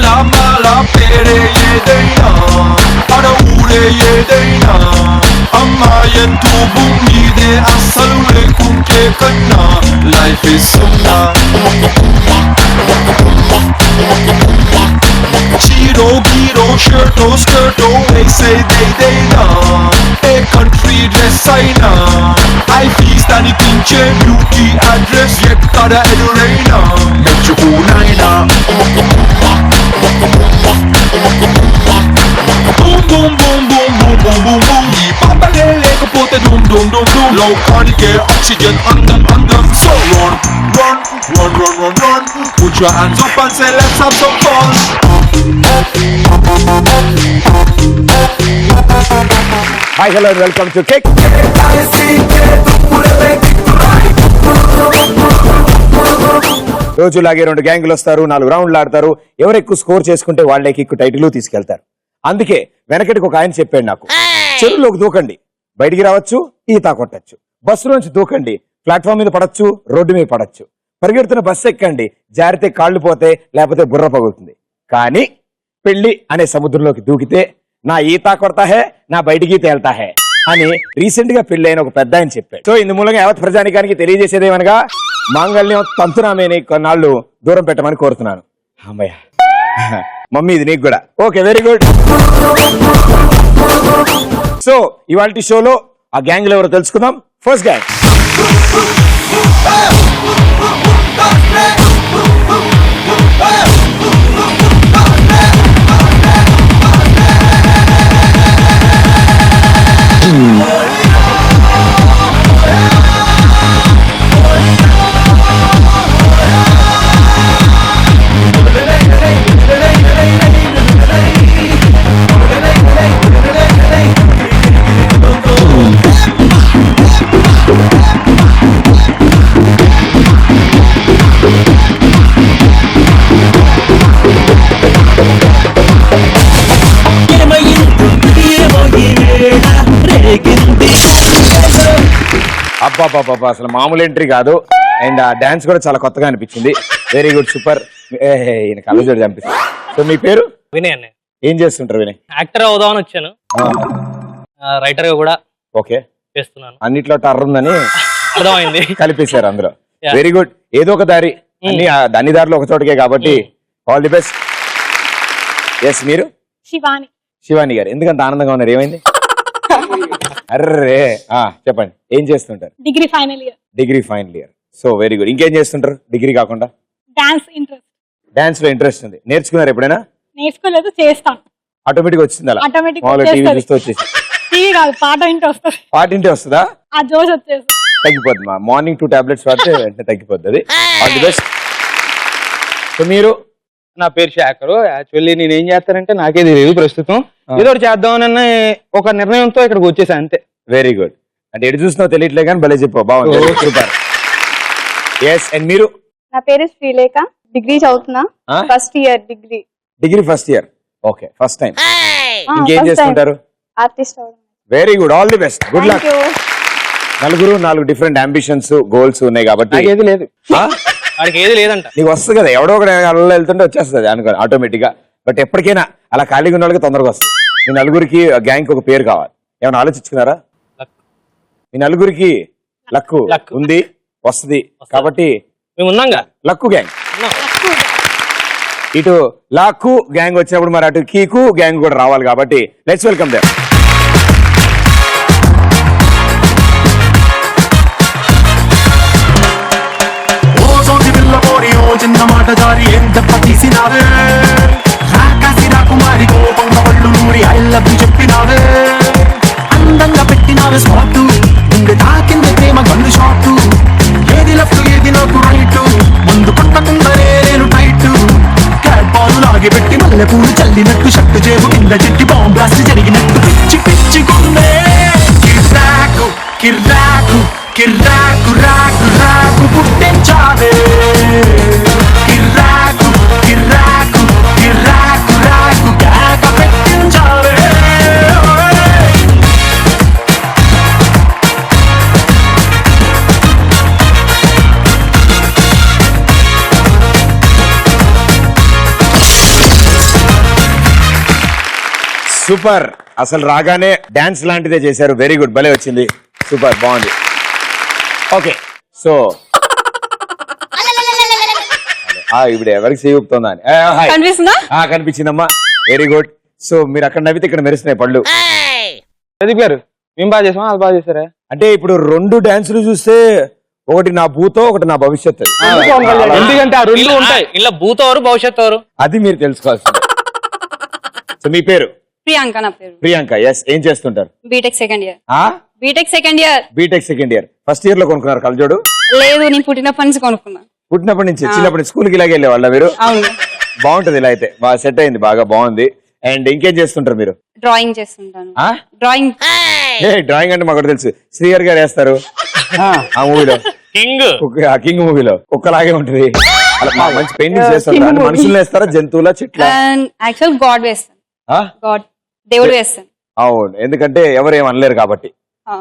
mala mala pere yedena ara ure yedena amma yentu bumide asalule kunke kanna life is sumna Chiro giro shirto skirto they say they na a country dress aina I feast and kinche beauty address yet kada edurena mechu naina boom boom boom boom boom boom boom boom ఈ పాటలే లేకపోతే డూమ్ డూమ్ డూమ్ డూమ్ లోకానికే oxygen అందం అందం so run run run run run run put your hands up and say let's have some fun Hi, hello and welcome to Kick. రోజులాగే 2 గ్యాంగులు వస్తారు, 4 రౌండ్లు ఆడతారు. ఎవరు ఎక్కువ స్కోర్ చేసుకుంటే వాళ్ళే కిక్ టైటిల్ తీసుకెళ్తారు. అందుకే వెనకటికి ఒక ఆయన చెప్పాడు నాకు, చెరువులోకి దూకండి, బయటికి రావచ్చు, ఈత కొట్టచ్చు. బస్సులోంచి దూకండి, ప్లాట్ఫామ్ మీద పడచ్చు, రోడ్డు మీద పడచ్చు. పరిగెడుతున్న బస్సు ఎక్కండి, జారితే కాళ్ళు పోతే, లేకపోతే బుర్ర పగులుతుంది. కానీ పెళ్లి అనే సముద్రంలోకి దూకితే నా ఈత కొడతా హే, నా బయటికి తేల్తా హే అని రీసెంట్ గా పెళ్లి అయిన ఒక పెద్ద ఆయన చెప్పాడు. సో ఇందు మూలంగా యావత్ ప్రజానికానికి తెలియజేసేదేమనగా మాంగళ్యం తంతునామేని కొన్నాళ్ళు దూరం పెట్టమని కోరుతున్నాను. అమ్మయ్య మమ్మీ ఇది నీకు కూడా ఓకే, వెరీ గుడ్. సో ఇవాల్టి షోలో ఆ గ్యాంగ్ ఎవరో తెలుసుకుందాం. ఫస్ట్ గ్యాంగ్ అబ్బాబాబా అసలు మామూలు ఎంట్రీ కాదు. అండ్ ఆ డాన్స్ కూడా చాలా కొత్తగా అనిపించింది. Very good, super. ఈయన కళ్ళజోడు చంపిస్తుంది. సో మీ పేరు? వినయ్ అన్న. ఏం చేస్తుంటారు వినయ్? యాక్టర్ అవుదామని వచ్చాను, రైటర్ గా కూడా ఓకే చేస్తున్నాను. అన్నిట్లో టర్ర్ ఉందని అర్థమైంది, కలిపేశారు అందులో. వెరీ గుడ్, ఏదో ఒక దారి, అన్ని దారిలో ఒక చోటకే కాబట్టి ఆల్ ది బెస్ట్. ఎస్, మీరు? శివాని. శివాని గారు ఎందుకంత ఆనందంగా ఉన్నారు, ఏమైంది? అర్రే చెప్పండి, ఏం చేస్తుంటారు? Degree final year. Degree final year. So very good. ఇంకేం చేస్తుంటారు డిగ్రీ కాకుండా? Dance interest. డాన్స్ లో ఇంట్రెస్ట్ ఉంది. నేర్చుకున్నారు ఎప్పుడైనా? నేర్చుకోలేదు, చేస్తాను. ఆటోమేటిక్ వచ్చింది అలా? ఆటోమేటిక్ టీవీ చూస్తూ వచ్చేసి. టీవీ కాదు, పాట ఇంటి వస్తుంది. పాట ఇంటి వస్తుందా? ఆ జోష్ వచ్చేసి తగ్గిపోద్ది. మార్నింగ్ 2 టాబ్లెట్స్ వాడితే వెంటనే తగ్గిపోద్ది. అది ఆల్ ది బెస్ట్. సో మీరు? నా పేరు శేఖరు. యాక్చువల్లీ నేను ఏం చేస్తానంటే నాకే తెలియదు ప్రస్తుతం. ఏదో ఒకటి చేద్దామన్న ఒక నిర్ణయంతో ఇక్కడికి వచ్చేసా అంతే. Very good. అంటే ఎటు చూసినావు తెలియట్లే కానీ భలే చెప్పు, బాగుంది, సూపర్. ఎస్, అండ్ మీరు? నా పేరు శ్రీలేఖ, డిగ్రీ చదువుతున్నా, first year degree. Degree first year, okay, first time. ఇంకేం చేస్తుంటారు? Artist. Very good, all the best, good luck. నలుగురు 4 డిఫరెంట్ అంబిషన్స్, గోల్స్ ఉన్నాయి కాబట్టి ఏది లేదు, వాడికి ఏది లేదంట. నీకు వస్తుంది కదా, ఎవడో ఒకటి అలా వెళ్తుంటే వచ్చేస్తుంది అనుకో ఆటోమేటిక్ గా. బట్ ఎప్పటికైనా అలా ఖాళీగా ఉన్న వాళ్ళకి తొందరగా వస్తుంది. మీ నలుగురికి గ్యాంగ్ ఒక పేరు కావాలి, ఏమైనా ఆలోచించుకున్నారా? మీ నలుగురికి లక్కు ఉంది, వస్తుంది కాబట్టి మేము ఉన్నాంగా లక్కు గ్యాంగ్. ఇటు లాక్కు గ్యాంగ్ వచ్చినప్పుడు మరి అటు కీకు గ్యాంగ్ కూడా రావాలి కాబట్టి లెట్స్ వెల్కమ్ దేమ్. చిన్న మాట జారి ఎంత తీసినావే, రాకాసి రాకుమారి కోపంగా పళ్ళు నూరి ఐ లవ్ యు చెప్పినావే, అందంగా పెట్టినావే స్పాట్, ముందు తాకింది ప్రేమ గన్ను షాట్, ఏది లెఫ్ట్ ఏది నాకు రైట్, ముందు కొట్టకుందరే నేను టైట్, క్యాట్ బాల్ లాగి పెట్టి మల్లె పూలు చల్లినట్టు, షట్టు జేబు కింద చెట్టి బాంబ్ బ్లాస్ట్ జరిగినట్టు, పిచ్చి పిచ్చిగుందే కిర్రాకు కిర్రాకు కిర్రాకు రాకు రాకు పుట్టించావే, కిర్రాకు కిర్రాకు కిర్రాకు రాకు కేక పెట్టించావే. సూపర్. అసలు రాగానే డాన్స్ లాంటిదే చేశారు. వెరీ గుడ్, భలే వచ్చింది. సూపర్, బాగుంది. ఓకే, సో ఇప్పుడు ఎవరికి చేయుపుతుందా అని కనిపిస్తుందా? కనిపించిందమ్మా. Very good. సో మీరు అక్కడ నవ్వితే ఇక్కడ మెరుస్తున్నాయి పళ్ళు. ప్రదీప్ గారు మేము బాగా చేసామా అది బాగా చేశారా? అంటే ఇప్పుడు 2 డాన్సులు చూస్తే ఒకటి నా భూతో ఒకటి నా భవిష్యత్తు. ఎందుకంటే ఆ రెండు ఉంటాయి. ఇలా భూత ఎవరు భవిష్యత్తు ఎవరు అది మీరు తెలుసుకోవాల్సింది. సో మీ పేరు? ప్రియాంక నా పేరు. ప్రియాంక. ఎస్. ఏం చేస్తుంటారు? BTech second year. BTech second year. BTech second year. First year లో కొనుక్కున్నారు కలజోడు? లేదు, నేను పుట్టినప్పటి నుంచి కొనుక్కున్నా. పుట్టినప్పటి నుంచి చిన్నప్పటి స్కూల్కి ఇలాగే వెళ్ళే వాళ్ళ మీరు? అవును. బాగుంటది ఇలా అయితే, బాగా సెట్ అయింది, బాగా బాగుంది. అండ్ ఇంకేం చేస్తుంటారు మీరు? డ్రాయింగ్ చేస్తుంటాను. డ్రాయింగ్. డ్రాయింగ్ అంటే మాకు తెలుసు, శ్రీహర్ గారు వేస్తారు ఆ మూవీలో, కింగ్ మూవీలో కుక్కలాగే ఉంటది. అలా మంచి పెయింటింగ్స్ చేస్తారు. మనుషులు వేస్తారా, జంతువుల, చెట్ల? యాక్చువల్ గాడ్ వేస్తాను. గాడ్, దేవుడు వేస్తాను. అవును, ఎందుకంటే ఎవరు ఏం అనలేరు కాబట్టి.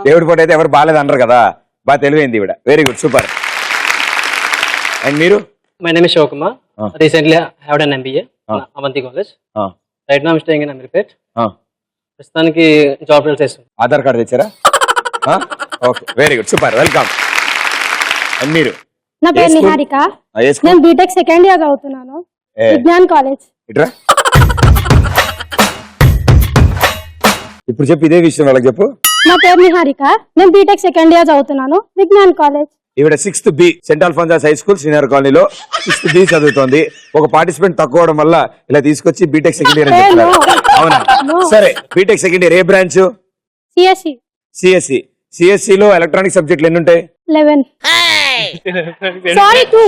దేవుడి పాటు అయితే ఎవరు బాగాలేదు అనరు కదా. బాగా తెలివైంది ఇవిడ. Very good, super. అండ్ మీరు? My name is Shivakumar. Recently have done MBA Avanthi college. Right now I'm staying in Ameerpet. ప్రస్తుతానికి జాబ్ ట్రయల్స్ చేస్తున్నాను. ఆధార్ కార్డు తెచ్చారా? Okay, very good, super, welcome. And మీరు? నా పేరు నిహారిక. నేను బీటెక్ సెకండ్ ఇయర్ చదువుతున్నాను, విజ్ఞాన్ కాలేజ్. ఇట్రా, ఇప్పుడు చెప్పు, ఇదే విషయం వాళ్ళకి చెప్పు. నా పేరు నిహారిక. నేను బీటెక్ సెకండ్ ఇయర్ చదువుతున్నాను, విజ్ఞాన్ కాలేజ్. ఈవిడ 6th B saint Alphonsus high school senior కాలనీలో 6th B చదువుతోంది. ఒక పార్టిసిపెంట్ తక్కువ అవడం వల్ల ఇలా తీసుకొచ్చి బీటెక్ సెకండ్ ఇయర్ అని చెప్తున్నారు. అవునా? సరే, బీటెక్ సెకండ్ ఇయర్ ఏ బ్రాంచ్? సిఎస్సి. సిఎస్సి. సిఎస్సి లో ఎలక్ట్రానిక్ సబ్జెక్టులు ఎన్ని ఉంటాయి? 11. సారీ 2.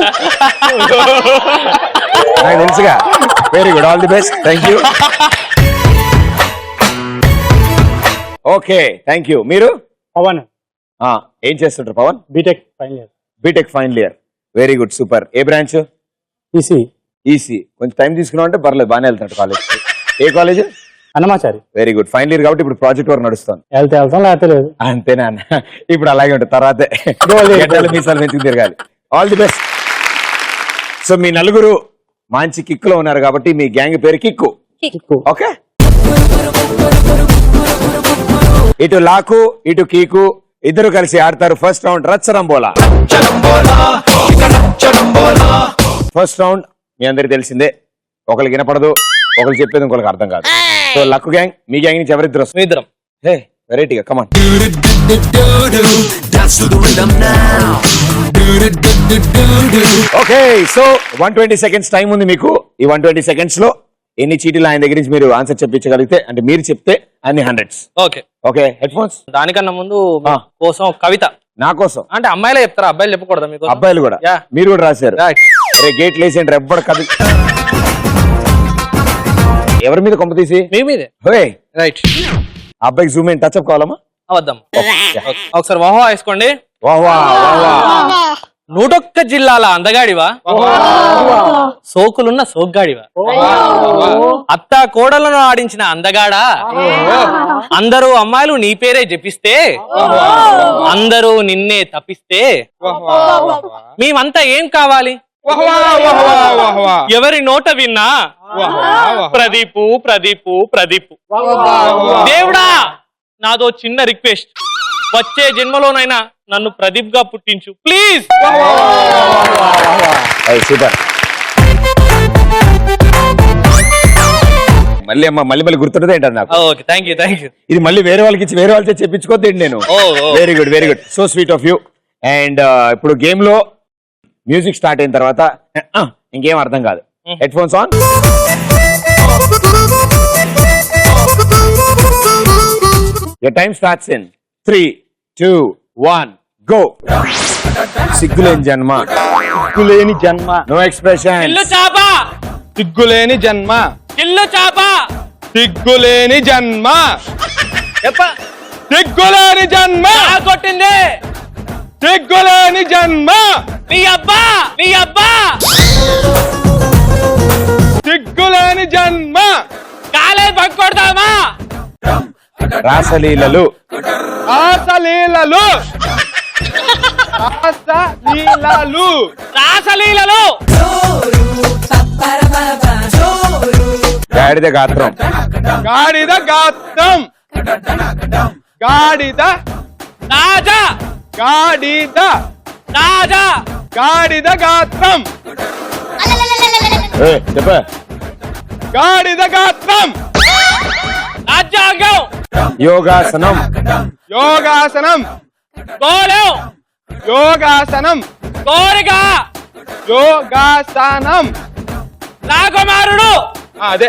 నాకు తెలుసుగా. Very good, all the best, thank you. Okay, thank you. మీరు? పవన్. ఏం చేస్తుంటారు Pavan? BTech final year. BTech final year. Very good, super. ఏ బ్రాంచ్? ఈసీ. ఈసీ. కొంచెం టైం తీసుకున్నావు అంటే పర్లేదు, బాగానే వెళ్తాడు కాలేజ్. ఏ college? Annamachari. Very good, final year కాబట్టి ఇప్పుడు ప్రాజెక్ట్ వర్క్ నడుస్తుంది. వెళ్తాం లేకపోతే లేదు. అంతేనా? ఇప్పుడు అలాగే ఉంటుంది, తర్వాతే మీసాలు మెతుకు తిరగాలి. All the best. సో మీ నలుగురు మంచి కిక్ లో ఉన్నారు కాబట్టి మీ గ్యాంగ్ పేరు కిక్కు. ఓకే, ఇటు లాకు ఇటు కీకు ఇద్దరు కలిసి ఆడతారు. ఫస్ట్ రౌండ్ రచ్చరంబోలా. ఫస్ట్ రౌండ్ మీ అందరికి తెలిసిందే, ఒకరికి వినపడదు, ఒకరు చెప్పేది ఇంకొకరికి అర్థం కాదు. సో లక్కు గ్యాంగ్, మీ గ్యాంగ్ నుంచి ఎవరిద్దరు వస్తారు? ఇద్దరం. హే, వెరైటీగా come on. Okay, so 120 seconds time ఉంది మీకు. ఈ 120 seconds లో ఎన్ని చీటీలు ఆయన దగ్గర నుంచి మీరు ఆన్సర్ చెప్పించగలిగితే, అంటే మీరు చెప్తే అన్ని 100s. Okay okay, head phones. దానికన్నా ముందు కోసం ఒక కవిత. నా కోసం అంటే అమ్మాయిలే చెప్తారా, అబ్బాయిలు చెప్పకూడదా మీకు? అబ్బాయిలు కూడా. Yeah. మీరు కూడా రాశారు. అరే గేట్ లేసేంటి ఎవ్వడు కవి. ఎవరి మీద కొంప తీసి? మీ మీదే. రైట్. అబ్బాయికి జూమ్ ఇన్ టచ్ అప్ కావాలమ్మా? అవద్దాం. ఒకసారి వాహో వేసుకోండి. వాహ్ వాహ్ వాహ్. 101 జిల్లాల అందగాడివా, సోకులున్న సోగ్గాడివా, అత్త కోడలను ఆడించిన అందగాడా, అందరూ అమ్మాయిలు నీ పేరే జపిస్తే అందరూ నిన్నే తప్పిస్తే మేమంతా ఏం కావాలి? ఎవరి నోట విన్నా ప్రదీపు ప్రదీపు ప్రదీపు. దేవుడా, నాదో చిన్న రిక్వెస్ట్, వచ్చే జన్మలోనైనా నన్ను ప్రదీప్ గా పుట్టించు ప్లీజ్. సూపర్. మళ్ళీ అమ్మా మళ్ళీ గుర్తుంటది ఏంటది నాకు. Okay, thank you. ఇది మళ్ళీ వేరే వాళ్ళకి ఇచ్చి వేరే వాళ్ళతో చెప్పించుకోద్దండి నేను. Very good, very good, so sweet of you. And ఇప్పుడు గేమ్ లో మ్యూజిక్ స్టార్ట్ అయిన తర్వాత ఇంకేం అర్థం కాదు. Head phones on. Your time starts in 3, 2, 1, go. సిగ్గులేని జన్మ, సిగ్గులేని జన్మ, నో ఎక్స్ప్రెషన్. ఇల్లు చాప, సిగ్గులేని జన్మ, ఇల్లు చాప, సిగ్గులేని జన్మ, చెప్ప, సిగ్గులేని జన్మ, కొట్టింది, సిగ్గులేని జన్మ, నీ అబ్బా, నీ అబ్బా, సిగ్గులేని జన్మ, కాలే పక్కొడదామా, రాసలీలలు, ఆసలీలలు, ఆసలీలలు, రాసలీలలు. గాడిద గాత్రం. గాడిద గాత్రం. గాడిద రాజా గాడిద రాజా గాడిద గాత్రం. చెప్ప. గాడిద గాత్రం. రాజ్యాంగం యోగాసనం. యోగాసనం. గోళం యోగాసనం. కోరిక యోగాసనం. రాకుమారుడు అదే.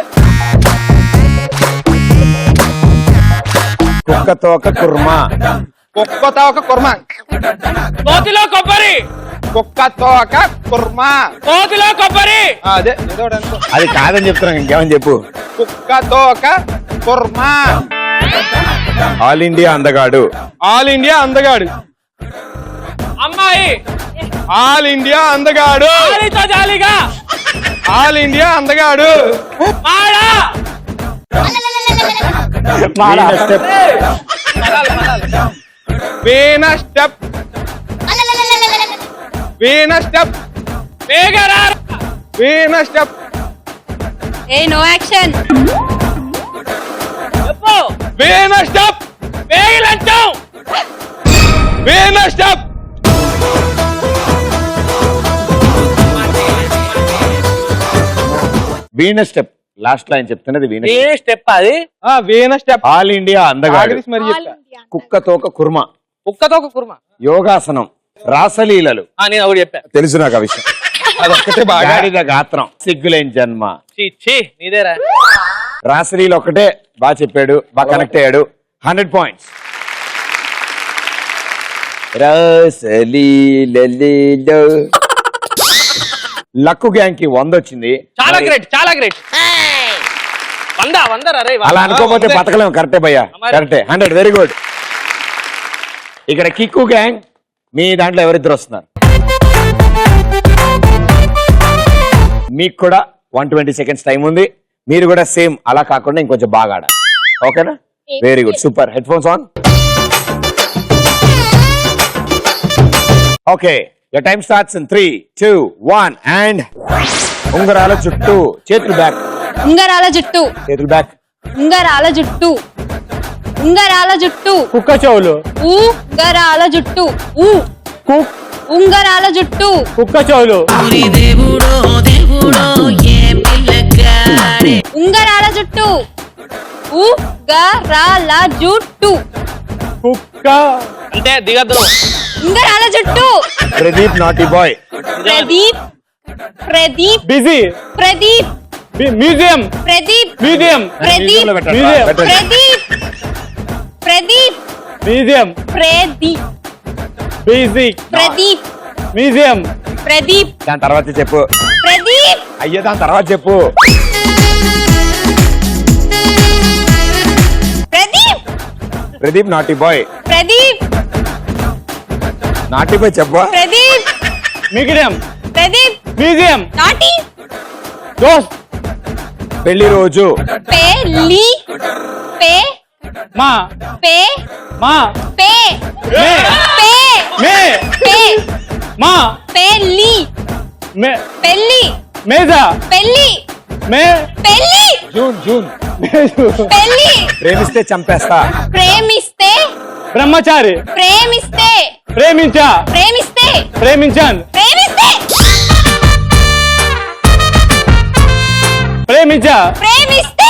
కుక్కతోక కుర్మా. కుక్కతో ఒక కుర్మ. కోతిలో కొబ్బరి కుక్కతో ఒక కుర్మ. కోతిలో కొబ్బరి అదే ఏదో ఒకటి అనుకో. అది కాదని చెప్తున్నాను, ఇంకేమని చెప్పు. కుక్కతో ఒక కుర్మ. ఆల్ ఇండియా అందగాడు. ఆల్ ఇండియా అందగాడు. అమ్మాయి ఆల్ ఇండియా అందగాడు. ఆలితో జాలిగా ఆల్ ఇండియా అందగాడు. మాడా వీణ స్టెప్. వీణ స్టెప్. వీణ స్టెప్. వేగరా వీణ స్టెప్. ఏ నో యాక్షన్. చెప్పు వీణ స్టెప్. వేగిలంచం వీణ స్టెప్. వీణ స్టెప్. లాస్ట్ లైన్ చెప్తున్నది వీణ ఏ స్టెప్ అది వీణ స్టెప్. ఆల్ ఇండియా అందగాడు. ఆగరిసి మరి చెప్తా. కుక్కతోక కుర్మ. కుక్కతో ఒక కుర్మ యోగాసనం. రాసలీలలు. నేను ఒకటి చెప్పా తెలుసు నాకు ఆ విషయం. అదొక్కటే బాగా. గాడిద గాత్రం. సిగ్గులేని జన్మ. చీ నీదేరా రాసలీలు ఒకటే బాగా చెప్పాడు, బాగా కనెక్ట్ అయ్యాడు. 100 పాయింట్స్. రాసలీలలో లక్కు గ్యాంగ్ కి 100 వచ్చింది. చాలా గ్రేట్ చాలా గ్రేట్ వందరా రే అలా అనుకోకపోతే బతకలేము. కరెక్టే భయ్యా, కరెక్టే. 100. Very good. ఇక్కడ కిక్కు గ్యాంగ్ మీ దాంట్లో ఎవరిద్దరు వస్తున్నారు? మీకు కూడా 120 సెకండ్స్ టైం ఉంది. మీరు కూడా సేమ్ అలా కాకుండా ఇంకొంచెం బాగా ఆడాలి. ఓకేనా? Very good, super. Head phones on. Okay, your time starts in 3, 2, 1 and ఉంగరాల చుట్టూ. చేతులు బ్యాక్. ఉంగరాల జుట్టు. చేతులు బ్యాక్. ఉంగరాల జుట్టు. ఉంగరాల జుట్టు. కుక్క చెవులు. ఉంగరాల జుట్టు. ఉంగరాల జుట్టు. కుక్క చెవులు. ఉంగరాల జుట్టు. ఉంగరాల జుట్టు. కుక్క. అంటే దిగద్దు ఉంగరాల జుట్టు. Pradeep naughty boy. Pradeep. Pradeep. Busy. Pradeep. Museum. Pradeep. Museum. Pradeep. Museum. Pradeep. Pradeep. Museum. Pradeep. Busy. Pradeep. Museum. Pradeep. దాని తర్వాత చెప్పు. ప్రదీప్. అయ్యే దాని తర్వాత చెప్పు. Pradeep. Pradeep naughty boy. Pradeep. Naughty boy చెప్పా. ప్రదీప్. మ్యూజియం. ప్రదీప్. మ్యూజియం. నాటి. దోస్త్. పెళ్లి రోజు. పెళ్లి. పే. మా. పే. మా. పే. మే. పే. మే. పే. మా. పెళ్లి. మే. పెళ్లి. మేజా. పెళ్లి. మే. పెళ్లి. జూన్. పెళ్లి. ప్రేమిస్తే చంపేస్తా. ప్రేమిస్తే. బ్రహ్మచారి. ప్రేమిస్తే. ప్రేమించా. ప్రేమిస్తే. ప్రేమించాను. ప్రేమిస్తే. ప్రేమించా. ప్రేమిస్తే.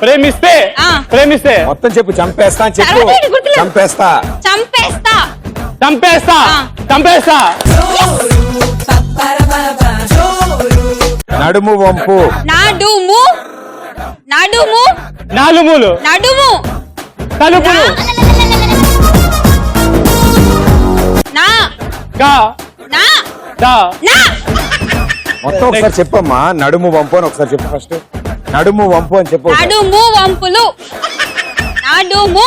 ప్రేమిస్తే. ఆ. ప్రేమిస్తే. మొత్తం చెప్పు. చంపేస్తా అని చెప్పు. తర్వాత ఏంటి గుర్తులేదు. చంపేస్తా. చంపేస్తా. చంపేస్తా. ఆ. చంపేస్తా. నడుము వంపు. నడుము. నడుము. నాలుములు. నడుము. తలుపులు. నా. గా. నా. దా. నా. మొత్తం ఒకసారి చెప్పమ్మా. నడుము వంపు అని ఒకసారి చెప్పు ఫస్ట్. నడుము వంపు అని చెప్పు. నడుము వంపులు. నడుము.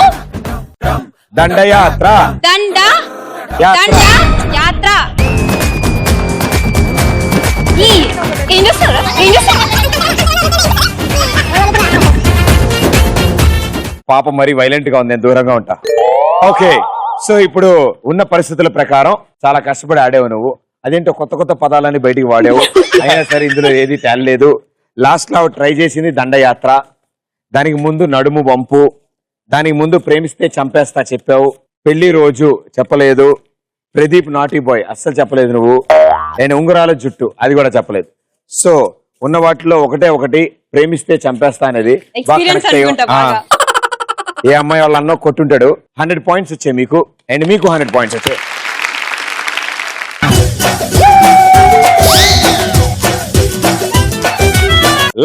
దండయాత్ర. దండ. యాత్ర. దండ యాత్ర. ఏం చేస్తారు? ఏం చేస్తారు? పాప మరి వైలెంట్ గా ఉంది. నేను దూరంగా ఉంటా. ఓకే, సో ఇప్పుడు ఉన్న పరిస్థితుల ప్రకారం చాలా కష్టపడి ఆడేవు నువ్వు. అదేంటో కొత్త కొత్త పదాలని బయటికి వాడేవు. అయినా సరే ఇందులో ఏది తేలలేదు. లాస్ట్ లో ట్రై చేసింది దండయాత్ర, దానికి ముందు నడుము వంపు, దానికి ముందు ప్రేమిస్తే చంపేస్తా చెప్పావు, పెళ్లి రోజు చెప్పలేదు, ప్రదీప్ నాటీ బాయ్ అస్సలు చెప్పలేదు నువ్వు, నేను ఉంగరాల జుట్టు అది కూడా చెప్పలేదు. సో ఉన్న వాటిలో ఒకటి ప్రేమిస్తే చంపేస్తా అనేది బాగా Experience connect అయ్యాం. అనుకుంటా బాగా. ఏ అమ్మాయి వాళ్ళ అన్నో కొట్టుంటాడు. 100 పాయింట్స్ వచ్చాయి మీకు, అండ్ మీకు 100 పాయింట్స్ వచ్చాయి.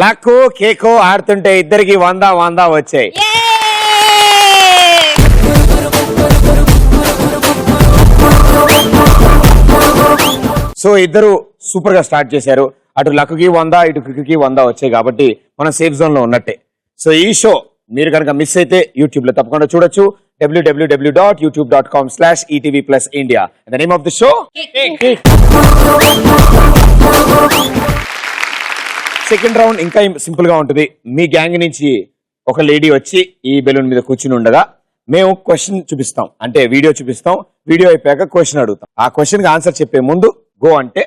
లక్కు కేకో ఆడుతుంటే ఇద్దరికి 100 వచ్చాయి. సో ఇద్దరు సూపర్ గా స్టార్ట్ చేశారు. అటు లక్కుకి 100, ఇటు కిక్కుకి 100 వచ్చాయి కాబట్టి మనం సేఫ్ జోన్ లో ఉన్నట్టే. సో ఈ షో మీరు కనుక మిస్ అయితే యూట్యూబ్ లో తప్పకుండా చూడొచ్చు. www.youtube.com/etv+India. The name of the show? Second round ఇంకా సింపుల్ గా ఉంటుంది. మీ గ్యాంగ్ నుంచి ఒక లేడీ వచ్చి ఈ బెలూన్ మీద కూర్చుని ఉండగా మేము క్వశ్చన్ చూపిస్తాం, అంటే వీడియో చూపిస్తాం. వీడియో అయిపోయాక క్వశ్చన్ అడుగుతాం. ఆ క్వశ్చన్ కి ఆన్సర్ చెప్పే ముందు గో అంటే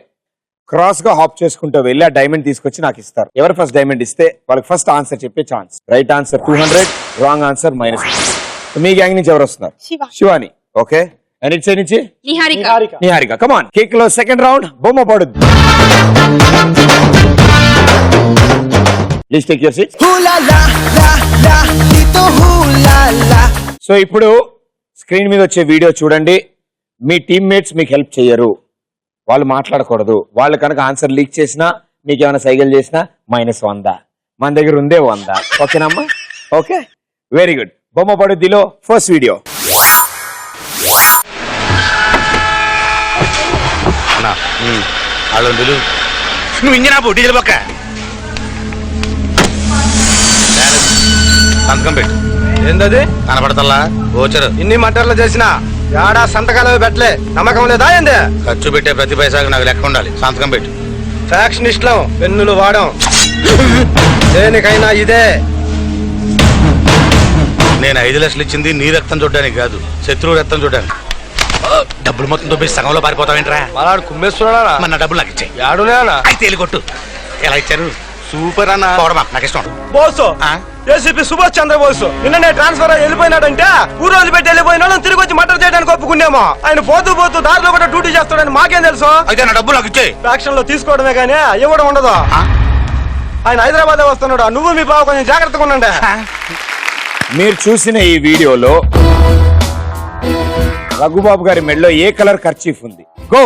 క్రాస్ గా హాప్ చేసుకుంటూ వెళ్ళి ఆ డైమండ్ తీసుకొచ్చి నాకు ఇస్తారు. ఎవరు ఫస్ట్ డైమండ్ ఇస్తే వాళ్ళకి ఫస్ట్ ఆన్సర్ చెప్పే chance. Right answer 200, wrong answer -. మీ గ్యాంగ్ నుంచి ఎవరు వస్తున్నారు? Shivani. Okay, and it side నుంచి నిహారిక. కమాన్, కేక్ లో సెకండ్ రౌండ్ బొమ్మ పడుద్ది. Please take your seat. So ఇప్పుడు స్క్రీన్ మీద వచ్చే వీడియో చూడండి. మీ టీమ్మేట్స్ మీకు హెల్ప్ చేయరు, వాళ్ళు మాట్లాడకూడదు. వాళ్ళు కనుక ఆన్సర్ లీక్ చేసినా, మీకు ఏమైనా సైకిల్ చేసినా -100. మన దగ్గర ఉందే 100. ఓకేనమ్మా? Okay, very good. బొమ్మ పడుద్దిలో ఫస్ట్ వీడియో. నువ్వు ఇంజనాపు డీజిల్ పక్క సంతకం పెట్టు. ఏందది కనపడతల్లా? ఓచరు ఇన్ని మటర్లు చేసినా ఏడా సంతకాలు పెట్టలే, నమ్మకం లేదా ఏంది? ఖర్చు పెట్టే ప్రతి పైసాకు నాకు లెక్క ఉండాలి. సంతకం పెట్టు. ఫ్యాక్షనిస్టులం, పెన్నులు వాడం, దేనికైనా ఇదే. నేను 5 లక్షలు ఇచ్చింది నీ రక్తం చూడడానికి కాదు, శత్రువు రక్తం చూడడానికి. డబ్బులు మొత్తం తోపేసి సగంలో పారిపోతావేంట్రా? మరాడు కుమ్మేస్తున్నాడా? మన డబ్బులు నాకు ఇచ్చాయి. ఆడునేనా? అయితే వెళ్ళి కొట్టు. ఎలా ఇచ్చారు? సూపర్ అన్న. నాకు ఇష్టం. బోసు ఏసీపీ సుభాష్ చంద్రబోసు నిన్ననే ట్రాన్స్ఫర్ అయ్యి వెళ్ళిపోయినాడంటే ఊరోజు పెట్టి వెళ్ళిపోయినా తిరిగి వచ్చి మటర్ చేయడానికి ఒప్పుకున్నామో. ఆయన పోతూ దారిలో కూడా డ్యూటీ చేస్తాడని మాకేం తెలుసు? అయితే నా డబ్బులు నాకు ఇచ్చాయి. యాక్షన్ లో తీసుకోవడమే కానీ ఇవ్వడం ఉండదు. ఆయన హైదరాబాద్ వస్తున్నాడు, నువ్వు మీ బావ కొంచెం జాగ్రత్తగా ఉండండి. మీరు చూసిన ఈ వీడియోలో రఘుబాబు గారి మెడలో ఏ కలర్ కర్చీఫ్ ఉంది? Go.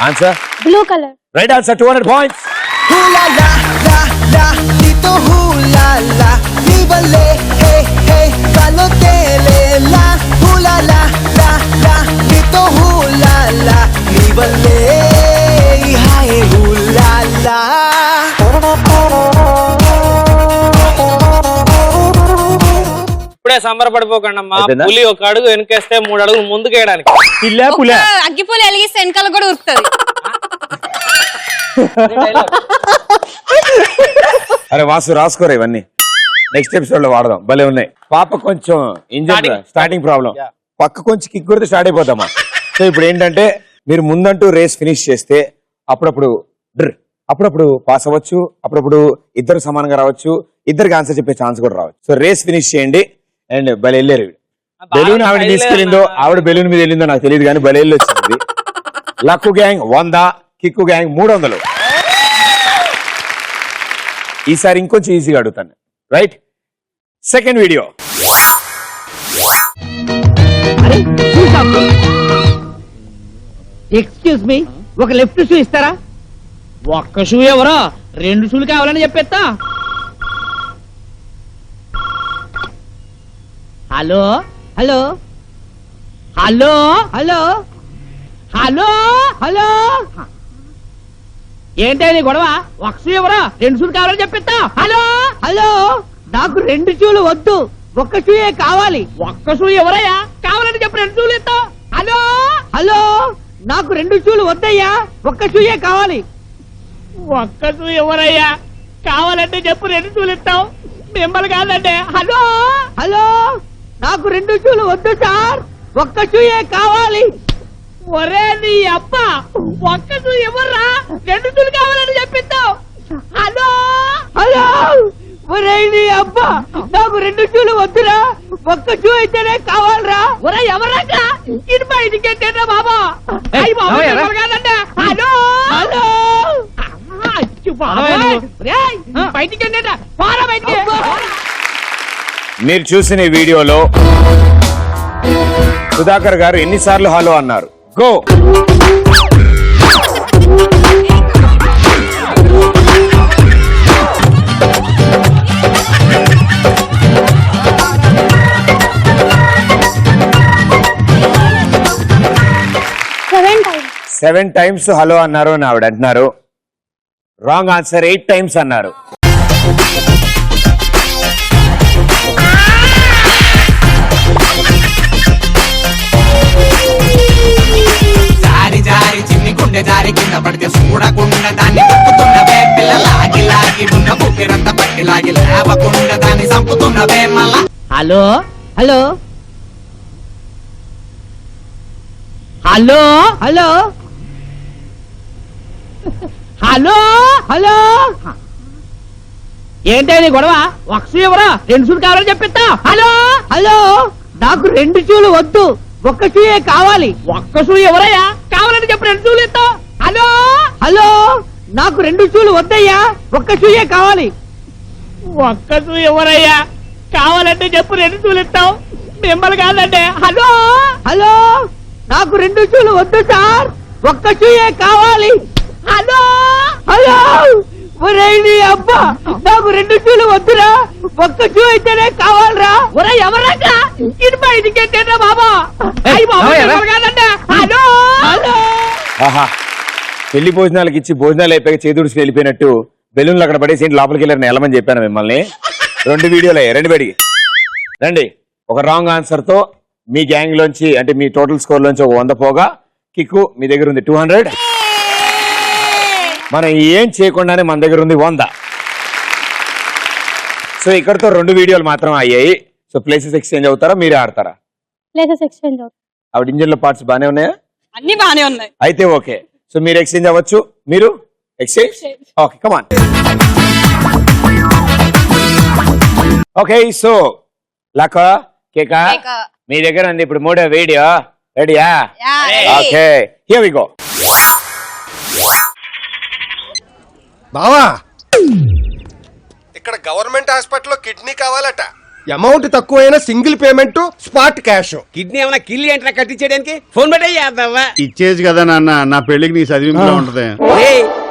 Answer blue colour. Right answer, 200 points. ఇప్పుడే సంబరపడిపోకండి అమ్మా. అయిపోయిందా? పులి ఒక అడుగు వెనకేస్తే 3 అడుగులు ముందుకేయడానికి. అగ్గిపూలు వెలిగిస్తే వెనకాల కూడా ఉరుకుతుంది. అరే వాసు రాసుకోరా ఇవన్నీ, నెక్స్ట్ ఎపిసోడ్ లో వాడదాం. భలే ఉన్నాయి. పాప కొంచెం ఇంజన్ స్టార్టింగ్ ప్రాబ్లం, పక్క కొంచెం కిక్ కొడితే స్టార్ట్ అయిపోతామా. సో ఇప్పుడు ఏంటంటే మీరు ముందంటూ రేస్ ఫినిష్ చేస్తే అప్పుడప్పుడు పాస్ అవ్వచ్చు, అప్పుడప్పుడు ఇద్దరు సమానంగా రావచ్చు, ఇద్దరికి ఆన్సర్ చెప్పే ఛాన్స్ కూడా రావచ్చు. సో రేస్ ఫినిష్ చేయండి. అండ్ భలే వెళ్ళారు. బెలూన్ ఆవిడ తీసుకెళ్ళిందో, ఆవిడ బెలూన్ మీద వెళ్ళిందో నాకు తెలియదు కానీ భలే వెళ్ళి వచ్చింది. Luck gang 100, kick gang 300. ఈసారి ఇంకొంచెం ఈజీగా అడుగుతాను. Right, second video. Excuse me, ఒక లెఫ్ట్ షూ ఇస్తారా? ఒక్క షూ ఎవరో, 2 షూలు కావాలని చెప్పేస్తా. Hello hello hello hello hello hello ఏంటని గొడవ? ఒక షూ ఎవరో, 2 షూలు కావాలని చెప్పేస్తా. హలో హలో, నాకు 2 షూలు వద్దు, ఒక్క షూయే కావాలి. ఒక్క షూ ఎవరయ్యా? కావాలని చెప్పి 2 షూలు ఇస్తా. హలో హలో, నాకు 2 షూలు వద్దయ్యా, ఒక్క షూయే కావాలి. ఒక్క షూ ఎవరయ్యా? కావాలంటే చెప్పు, 2 షూలు ఇస్తాం. మిమ్మల్ని కాదండి. హలో హలో, నాకు 2 షూలు వద్దు సార్, ఒక్క షూయే కావాలి. ఒరే నీ అబ్బా, ఒక్క షూ ఎవర్రా? 2 షూలు కావాలని చెప్పిస్తావు. హలో హలో, ఒరే నీ అబ్బా, నాకు 2 షూలు వద్దురా, ఒక్క షూ అయితేనే కావాలరా. ఒరే ఎవర్రాక ఇటు బయటికి ఏంటంటే బాబా? అయ్యి బాబా కాదండి. హలో హలో, బయటికి ఏంటంటే పారా బయటికి. మీరు చూసిన ఈ వీడియోలో సుధాకర్ గారు ఎన్నిసార్లు హలో అన్నారు? గో. సెవెన్ టైమ్స్ హలో అన్నారు అని ఆవిడ అంటున్నారు. రాంగ్ ఆన్సర్, 8 టైమ్స్ అన్నారు. జారి జారి చిన్ని గుండె జారి కింద పడితే చూడకుండా దాన్ని తప్పుతున్నవే పిల్ల, లాగి లాగి ఉన్న ఊపిరంత పట్టి లాగి లేవకుండా దాన్ని చంపుతున్నవే మళ్ళా. Hello hello hello hello hello hello, ఏంటని గొడవ? ఒక షూ ఎవరా? 2 షూలు కావాలని చెప్పిస్తా. హలో హలో, నాకు 2 షూలు వద్దు, ఒక్క షూయే కావాలి. ఒక్క షూ ఎవరయ్యా? కావాలని చెప్పి 2 షూలు ఇస్తావు. హలో హలో, నాకు 2 షూలు వద్దయ్యా, ఒక్క షూయే కావాలి. ఒక్క షూ ఎవరయ్యా? కావాలంటే చెప్పు, 2 షూలు ఇస్తావు. మిమ్మల్ని కాదండి. హలో హలో, నాకు 2 షూలు వద్దు సార్, ఒక్క షూయే కావాలి. హలో హలో, ఒరే నీ అబ్బా, నాకు 2 షూలు వద్దురా, ఒక్క షూ అయితేనే కావాలరా. ఒరే ఎవరాక ఇటు బయటికి ఏంటంటే బాబా? అయ్యి బాబా కాదండి. Hello hello. ఆహా, పెళ్లి భోజనాలకు ఇచ్చి భోజనాలు అయిపోయి చేదుడికి వెళ్ళిపోయినట్టు బెలూన్లు అక్కడ పడేసి ఇంటి లోపలికి వెళ్ళారని వెళ్ళమని చెప్పాను మిమ్మల్ని. 2 వీడియోలు అయ్యాయి, 2 బయటికి రండి. ఒక రాంగ్ ఆన్సర్ తో మీ గ్యాంగ్ లోంచి, అంటే మీ టోటల్ స్కోర్ లోంచి 100 పోగా కిక్కు మీ దగ్గర ఉంది 200. మనం ఏం చేయకుండానే మన దగ్గర ఉంది 100. సో ఇక్కడతో 2 వీడియోలు మాత్రం అయ్యాయి. సో ప్లేసెస్ ఎక్స్చేంజ్ అవుతారా, మీరే ఆడతారా? ప్లేసెస్ ఎక్స్చేంజ్ అవుతాయి. ఆవిడ ఇంజిన్ లో పార్ట్స్ బానే ఉన్నాయా? అన్ని బానే ఉన్నాయి. అయితే ఓకే, సో మీరు ఎక్స్చేంజ్ అవ్వచ్చు. మీరు exchange, okay come on. Okay, so లక కేక మీ దగ్గర ఉంది ఇప్పుడు 3వ వీడియో. రెడీయా? Okay, here we go. బావా, ఇక్కడ గవర్నమెంట్ హాస్పిటల్లో కిడ్నీ కావాలట. అమౌంట్ తక్కువైనా single payment, spot cash. Kidney ఏమైనా కిల్లి ఏంట్రా కట్టించేయడానికి? ఫోన్ పెట్టేయ్యా. ఇచ్చేది కదా నాన్న, నా పెళ్లికి నీ చదివింపులో ఉంటది.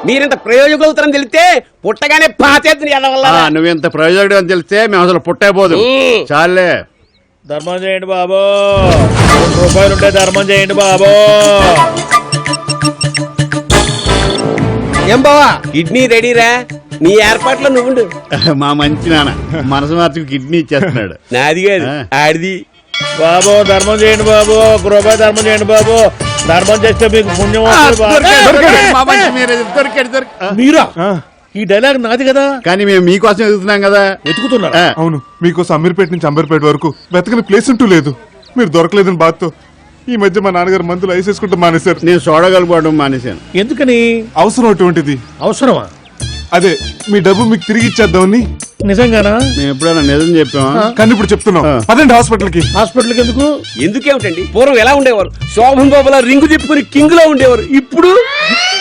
మీరింత ప్రయోజకులవుతారని తెలిస్తే పుట్టగానే పాచేది. నువ్వింత ప్రయోజకుడు అని తెలిస్తే మేము అసలు పుట్టైపోదు. చాలే, ధర్మం చేయండి బాబు, రూపాయలు ఉంటే ధర్మం చేయండి బాబు. ఏం బావా, కిడ్నీ రెడీరా, నీ ఏర్పాట్లో నువ్వుండు. మా మంచి నాన్న మనసు మార్చుకు కిడ్నీ ఇచ్చేస్తున్నాడు. నాది కాదు, ఆడిది. బాబు ధర్మం చేయండి బాబు, 1 రూపాయి ధర్మం చేయండి బాబు. ధర్మం చేస్తే మీకు పుణ్యం మీరా? ఈ డైలాగ్ నాది కదా, కానీ మేము మీకోసం ఎదుగుతున్నాం కదా. వెతుకుతున్నా. అవును, మీకోసం అమీర్పేట నుంచి అంబర్పేట వరకు వెతకని ప్లేస్ అంటూ లేదు. మీరు దొరకలేదని బాధతో ఈ మధ్య మా నాన్నగారు మందులు ఐసేసుకుంటూ మానేశారు. నేను చూడగలిపోవడం మానేశాను. ఎందుకని? అవసరం అటువంటిది. అవసరమా? అదే మీ డబ్బు మీకు తిరిగి ఇచ్చేద్దామని. నిజంగానా? మేము ఎప్పుడైనా నిజం చెప్పామా? కానీ ఇప్పుడు చెప్తున్నాం, పదండి హాస్పిటల్కి. హాస్పిటల్కి ఎందుకు? ఎందుకేమిటండి, పూర్వం ఎలా ఉండేవారు? శోభన్ బాబులా రింగు తిప్పుకుని కింగ్ లో ఉండేవారు. ఇప్పుడు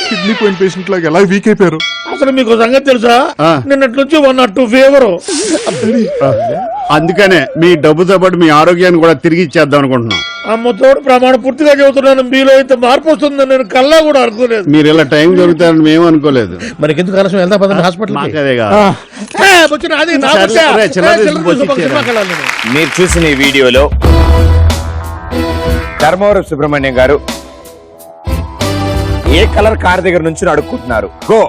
కిడ్నీ పోయిన పేషెంట్ లాగా ఎలా వీక్ అయిపోయారు. అసలు మీకు సంగతి తెలుసా? నిన్నటి నుంచి 102 ఫీవర్. అందుకనే మీ డబ్బుతో పాటు మీ ఆరోగ్యాన్ని కూడా తిరిగి ఇచ్చేద్దాం అనుకుంటున్నాం. అమ్మతోడు ప్రమాణ పూర్తిగా చెబుతున్నాను, మీలో ఇంత మార్పు వస్తుందని నేను కల్లా కూడా అనుకోలేదు. మీరు ఇలా టైం దొరుకుతారని మేము అనుకోలేదు. మనకి ఎందుకు ఆలస్యం, వెళ్తా పదండి హాస్పిటల్. మీరు చూసిన ఈ వీడియోలో ధర్మవరం సుబ్రహ్మణ్యం గారు ఏ కలర్ కార్ దగ్గర నుంచి అడుక్కుంటున్నారు? గో.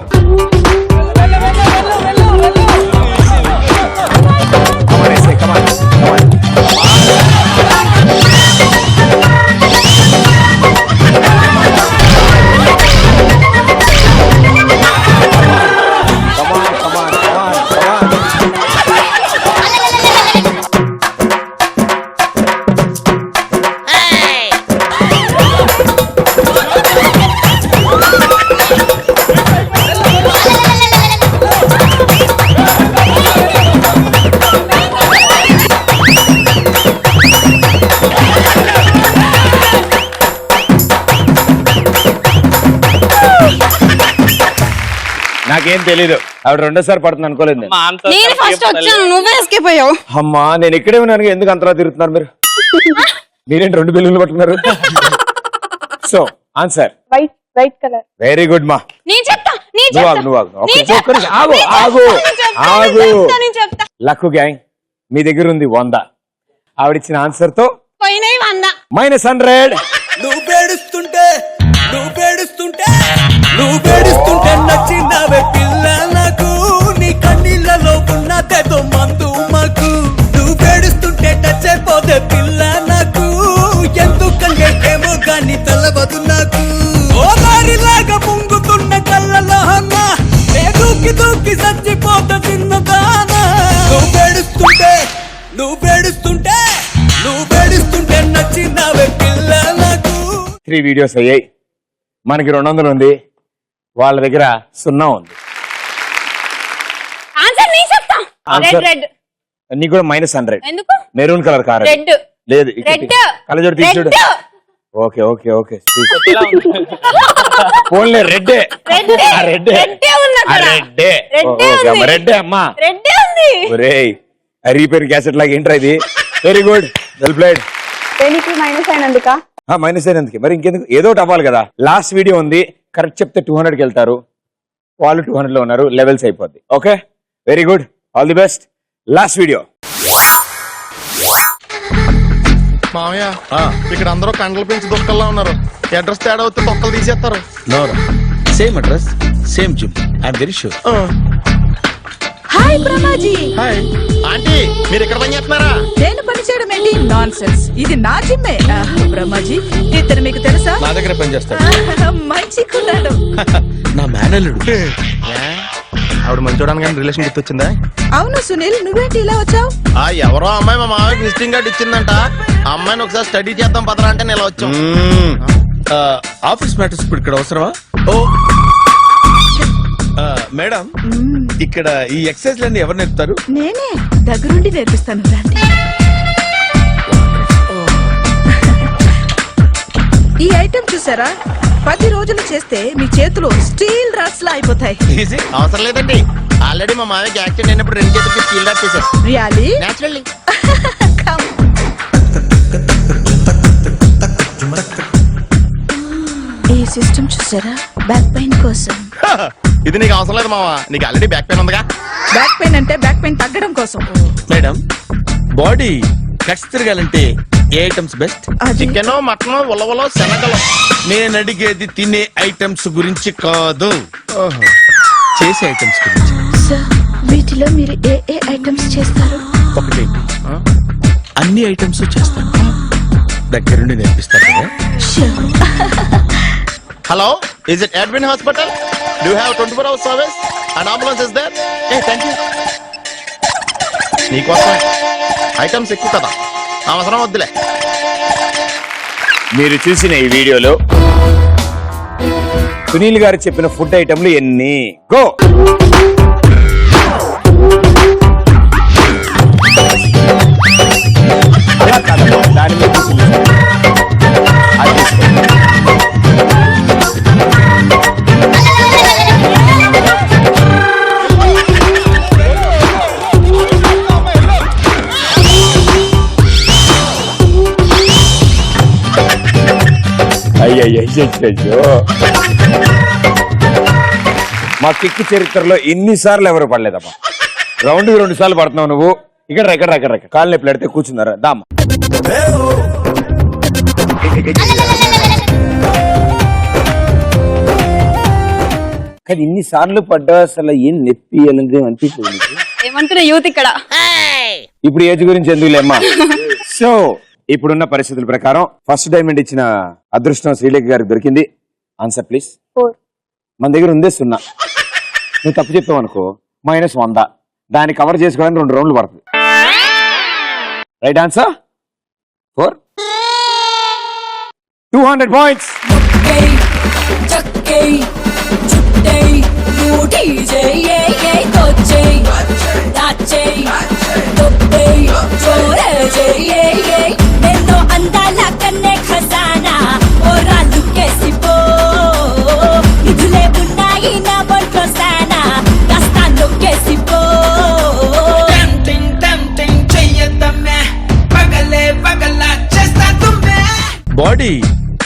నాకేం తెలీదు. ఆవిడ రెండోసారి పడుతుంది అనుకోలేదు నేను. నేను ఫస్ట్ వచ్చాను, నువ్వే ఎస్కేప్ అయ్యావు. అమ్మా నేను ఇక్కడే ఉన్నాను, ఎందుకు అంతలా తిరుగుతున్నారు మీరు? మీరేంటి 2 బిల్లులు పట్టుకున్నారు? So answer white colour. Very good మా. నేను చెప్తా, నువ్వు ఆగు. లక్కు గ్యాంగ్ మీ దగ్గర ఉంది 100. ఆవిడిచ్చిన ఆన్సర్ తో పోయినాయి 100. -100. నువ్వు పేడుస్తుంటే నచ్చినవే పిల్ల నాకు, నీ కన్నీళ్ళలో ఉన్నదేదో మందు మాకు. నువ్వు పేడుస్తుంటే టచ్ అయిపోతే పిల్ల నాకు, ఎందుకంటే ఏమో గాని తెలవదు నాకు. ఓదారిలాగా ముంగుతున్న కళ్ళలో అన్న, దూకి చచ్చిపోత చిన్నదానా. నువ్వు పేడుస్తుంటే నచ్చినవే పిల్ల నాకు. 3 వీడియోస్ అయ్యాయి, మనకి 200 ఉంది, వాళ్ళ దగ్గర 0 ఉంది. ఆన్సర్ నేను చెప్తా. ఆన్సర్ రెడ్ నీకు కూడా -100. ఎందుకు? మెరూన్ కలర్ కార్ రెడ్ లేదు, రెడ్ కలజోడు తీసుడు. ఓకే ఫోన్లే రెడ్డే అమ్మా. ఒరేయ్ రీపేర్ క్యాసెట్ లాగా ఏంట్రా ఇది? Very good, well played. దేనికి మైనస్ అయినందుక? మైనస్ అయినందుకే మరి ఇంకెందుకు, ఏదో ఒకటి అవ్వాలి కదా. లాస్ట్ వీడియో ఉంది, కరెక్ట్ చెప్తే 200కి వెళ్తారు, వాళ్ళు 200 లో ఉన్నారు, లెవెల్స్ అయిపోద్ది. Okay very good, all the best. Last video. మామయ్య ఇక్కడ అందరూ కండలు పెంచి దుక్కల్లా ఉన్నారు. అడ్రస్ తేడా వస్తే తొక్కలు తీసేస్తారు. Same address same gym, I'm very sure. Hi Brahmaji. Hi aunty, మీరు ఇక్కడ పని చేస్తున్నారా? నేను పని చేయడం ఏంటి? నాన్ సెన్స్, ఇది నా జిమ్మే. బ్రహ్మాజీ ఇతను మీకు తెలుసా? నా దగ్గర పని చేస్తాడు. మంచి కుర్రాడు. నా మేనల్లుడు. ఆవిడ మంచి చూడడానికి రిలేషన్ గుర్తొచ్చిందా? అవును సునీల్, నువ్వేంటి ఇలా వచ్చావు? ఎవరో అమ్మాయి మా మామయ్యకి విజిటింగ్ కార్డు ఇచ్చిందంట. ఆ అమ్మాయిని ఒకసారి స్టడీ చేద్దాం పదరా అంటే నేను ఇలా వచ్చాం. ఆఫీస్ మ్యాటర్స్ ఇప్పుడు ఇక్కడ అవసరమా? ఓ మేడం, ఇక్కడ ఈ ఎక్సర్సైజ్ లన్నీ ఎవరు నేర్పుతారు? నేనే దగ్గరుండి నేర్పిస్తాను. ఈ ఐటెం చూసారా? 10 రోజులు చేస్తే మీ చేతులు స్టీల్ రాట్స్ లా అయిపోతాయి. అవసరం లేదండి, ఆల్రెడీ మా మామయ్యకి యాక్సిడెంట్ అయినప్పుడు 2 చేతులకి స్టీల్ డాట్ చేశారు. రియల్లీ? నేచురల్లీ. ఈ సిస్టమ్ చూసారా? బ్యాక్ పెయిన్ కోసం. ఇది నీకు అవసరం లేదు మావా, నీకు ఆల్రెడీ బ్యాక్ పెయిన్ ఉందిగా. బ్యాక్ పెయిన్ అంటే బ్యాక్ పెయిన్ తగ్గడం కోసం. మేడం, బాడీ కట్స్ తిరగాలంటే ఏ ఐటమ్స్ బెస్ట్? చికెన్, మటన్, ఉలవలో, శనగలు. నేను అడిగేది తినే ఐటమ్స్ గురించి కాదు, చేసే ఐటమ్స్ గురించి. సార్, వీటిలో మీరు ఏ ఐటమ్స్ చేస్తారు? ఒకటేంటి, అన్ని ఐటమ్స్ చేస్తాను. దగ్గరుండి నేర్పిస్తాను కదా. Hello, is it admin hospital? Do have 24 hours service and ambulance is there? Thank you. నీకోసమే ఐటమ్స్ ఎక్కువ కదా, అవసరం వద్దులే. మీరు చూసిన ఈ వీడియోలో సునీల్ గారు చెప్పిన ఫుడ్ ఐటమ్లు ఎన్ని? గో. అలా కాదమ్మా, దాని మీద అయ్యో, మా కిక్కు చరిత్రలో ఇన్నిసార్లు ఎవరు పడలేదమ్మా. రౌండ్ 2 సార్లు పడుతున్నావు నువ్వు. ఇక్కడ కాళ్ళు నొప్పి పెడితే కూర్చున్నారా? దామ్మా. కానీ ఇన్నిసార్లు పడ్డా అసలు ఏం నొప్పి అనిపిస్తుంది. ఏమంటున్నా యూత్ ఇక్కడ? ఇప్పుడు ఏజ్ గురించి ఎందుకులేమ్మా. సో ఇప్పుడున్న పరిస్థితుల ప్రకారం ఫస్ట్ డైమండ్ ఇచ్చిన అదృష్టం శ్రీలేఖ గారికి దొరికింది. Answer please. 4. మన దగ్గర ఉందే 0. నువ్వు తప్పు చెప్తావు అనుకో -100. దాన్ని కవర్ చేసుకోవడానికి 2 రౌండ్లు పడుతుంది. Right answer 4. 200 పాయింట్స్. అందాల కన్నే ఖజానా ఓ రాళ్ళు కేసిపో నిధులే ఉన్నాయి నా బొంట్లో సానా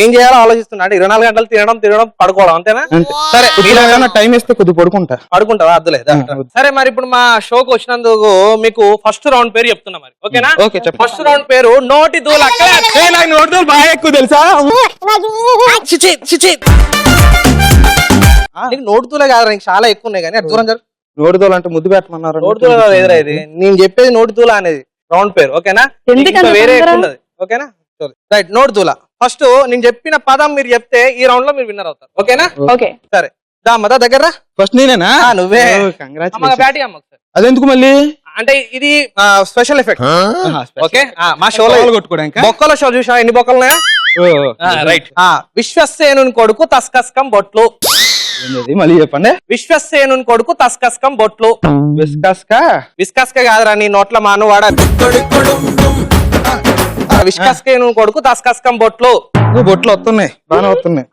ఏం చేయాలో ఆలోచిస్తున్నా అంటే 24 గంటలు తినడం పడుకోవడం అంతేనా? సరే టైం ఇస్తే కొద్దిగా పడుకుంటావా? అద్దులే. సరే మరి ఇప్పుడు మా షోకి వచ్చినందుకు మీకు ఫస్ట్ రౌండ్ పేరు చెప్తున్నా మరి, ఓకేనా? ఓకే. ఫస్ట్ రౌండ్ పేరు నోటి దూల. నాకు నోటి దూల బాగా ఎక్కువ తెలుసా? నీకు నోటి దూల కాదు, నీకు చాలా ఎక్కువ ఉన్నాయి, కానీ దూరం జరుగు. నోటి దూల అంటే ముద్దు పెట్టమన్నారు. నోటి దూల ఎదురా ఇది, నేను చెప్పేది నోటి దూల అనేది రౌండ్ పేరు, ఓకేనా? వేరే ఉన్నది, ఓకేనా? రైట్, నోటి దూల. ఫస్ట్ నేను చెప్పిన పదం మీరు చెప్తే ఈ రౌండ్ లో మీరు విన్నర్ అవుతారు, ఓకేనా? ఓకే. సరే దామదా దగ్గర ఫస్ట్ నేనేనా? నువ్వే. బ్యాటింగ్ అమ్మ. అదెందుకు మళ్ళీ? అంటే ఇది స్పెషల్ ఎఫెక్ట్, ఓకే? మా షోలో కొట్టుకోవడానికి బొక్కల షో చూసా, ఎన్ని బొక్కలు ఉన్నాయా? రైట్. విశ్వసేనుని కొడుకు తస్కస్కం బొట్లు. మళ్ళీ చెప్పండి. విశ్వసేనుని కొడుకు తస్కస్కం బొట్లు. విస్కస్క కాదురా, నీ నోట్ల మాను వాడ. విశ్వసేను కొడుకు తస్కస్కం బొట్లు. బొట్లు వస్తున్నాయి, బాగా వస్తున్నాయి.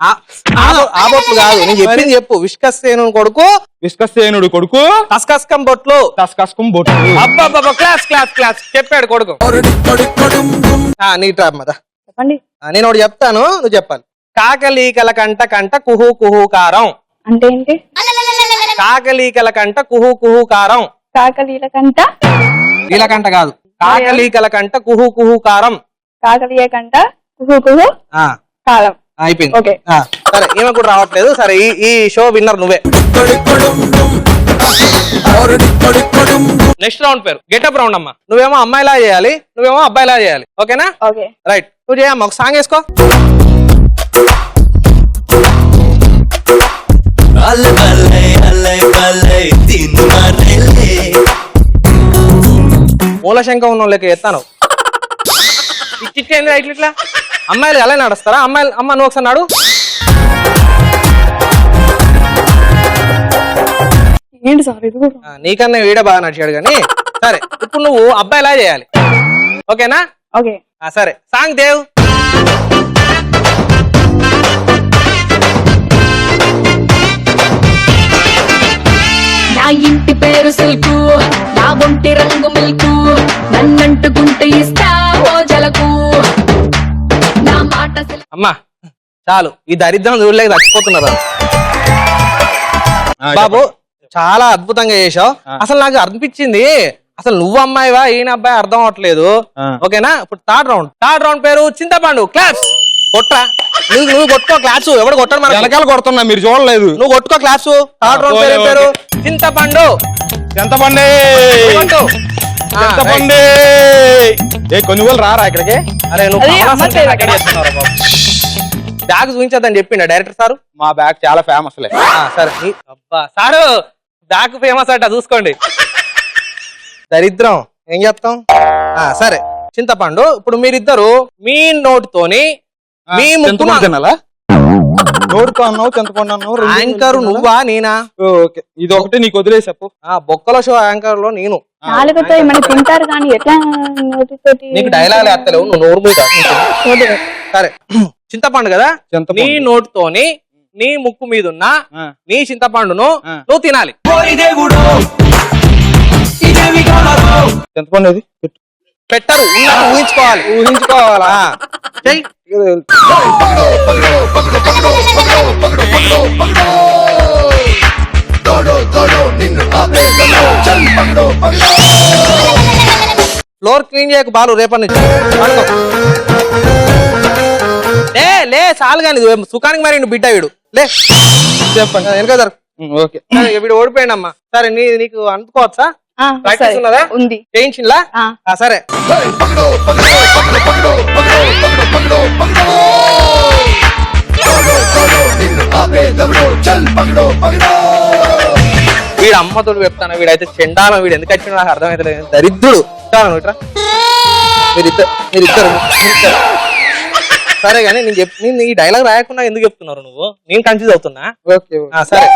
ఆ బొట్లు కాదు, నేను చెప్పింది చెప్పు. విశ్వసేను కొడుకు విశ్వసేనుడు కొడుకు తస్కస్కం బొట్లు. తస్కస్కం బొట్లు. అబ్బా క్లాస్ క్లాస్ క్లాస్ చెప్పాడు కొడుకు. నీట్రా మదా చెప్పండి. నేను ఒకటి చెప్తాను, నువ్వు చెప్పాలి. కాకలీకల కంట కంట కుహు కుహు కారం అంటే ఏంటి? కాకలీకల కంట కుహు కుహు కారం. కాకలీల కంట నీలకంట కాదు, కాకలీకల కంట కుహు కుహు కారం. కాకలీయ కంట కుహు కుహు కాలం. అయిపోయింది. ఓకే. సరే ఈమె కూడా రావట్లేదు. సరే ఈ షో విన్నర్ నువ్వే. నెక్స్ట్ రౌండ్ పేరు గెటప్ రౌండ్ అమ్మా. నువ్వేమో అమ్మాయిలా చేయాలి, నువ్వేమో అబ్బాయిలా చేయాలి, ఓకేనా? ఓకే. రైట్, నువ్వు చేయమ్మా. ఒక సాంగ్ వేసుకో. మూలశంకం ఉన్న లెక్క ఎత్తాను. ఇట్లా ఇట్లా అమ్మాయిలు ఎలా నడుస్తారా? అమ్మాయిలు అమ్మ నువ్వు ఒకసారి నాడు. ఏంటి సార్ ఇది? నీకన్నా వీడే బాగా నడిచాడు కానీ. సరే ఇప్పుడు నువ్వు అబ్బాయిలా చేయాలి, ఓకేనా? ఓకే. సరే సాంగ్ దేవ్. నా ఇంటి పేరు సిల్కు, నా ఒంటి రంగు మిల్కు, నన్నంటుకుంటే ఇస్తా ఓ జలకు. నా మాట అమ్మా చాలు, ఈ దరిద్రం చూడలేక చచ్చిపోతున్నారు బాబు. చాలా అద్భుతంగా చేసావు. అసలు నాకు అనిపించింది అసలు నువ్వు అమ్మాయివా ఈయన అబ్బాయి అర్థం అవట్లేదు, ఓకేనా? ఇప్పుడు థర్డ్ రౌండ్ పేరు చింతపండు. క్లాస్ కొట్టరా, నువ్వు కొట్టుకో. క్లాసు ఎవడు కొట్టాడు? మన వెనకాల కొడుతున్నా, మీరు చూడలేదు. నువ్వు కొట్టుకో క్లాసు. థర్డ్ రౌండ్ పేరు పేరు చింతపండు. చింతపండే చింతపండే. కొన్ని రోజులు రారా ఇక్కడికి? అరే నువ్వు బ్యాగ్ చూపించద్దని చెప్పిండ డైరెక్టర్ సారు. మా బ్యాగ్ చాలా ఫేమస్. సరే అబ్బా సారు బ్యాగ్ ఫేమస్ అట, చూసుకోండి. దరిద్రం ఏం చేస్తాం? సరే చింతపండు. ఇప్పుడు మీరిద్దరు మీ నోటితోని మీ ముక్కు తినాలా? నోటితో అన్నావు, చింతపండు అన్నావు. యాంకర్ నువ్వా నేనా? ఓకే, ఇది ఒకటి నీకు వదిలేసి చెప్పు. బొక్కల షో యాంకర్ లో నేను. నాలుగుతో ఏమైనా తింటారు కానీ ఎట్లా నోటితోటి? నీకు డైలాగ్ వేస్తలేవు, నువ్వు నోరు మీద. సరే చింతపండు కదా, నీ నోటితోని నీ ముక్కు మీద ఉన్న నీ చింతపండును నువ్వు తినాలి. చింతపండు అది పెట్టరు, ఊహించుకోవాలా? ఫ్లోర్ క్లీన్ చేయకు బాలు, రేపటి నుంచి లే చాలు కానీ సుఖానికి మరి నువ్వు బిడ్డ వీడు లే చెప్పండి వెనక ఓకే. వీడు ఓడిపోయాడు అమ్మా. సరే నీకు అందుకోవచ్చా? ప్రాక్టీస్ ఉన్నదా? ఉంది. చేయించిందా? సరే వీడు అమ్మతోడు చెప్తాను. వీడైతే చెండాలం, వీడు ఎందుకు వచ్చినా నాకు అర్థమైతే దరిద్రుడు. చాలా ఇట్రా మీరిద్దరు. సరే కానీ నేను ఈ డైలాగ్ రాయకుండా ఎందుకు చెప్తున్నారు నువ్వు? నేను కన్ఫ్యూజ్ అవుతున్నా. సరే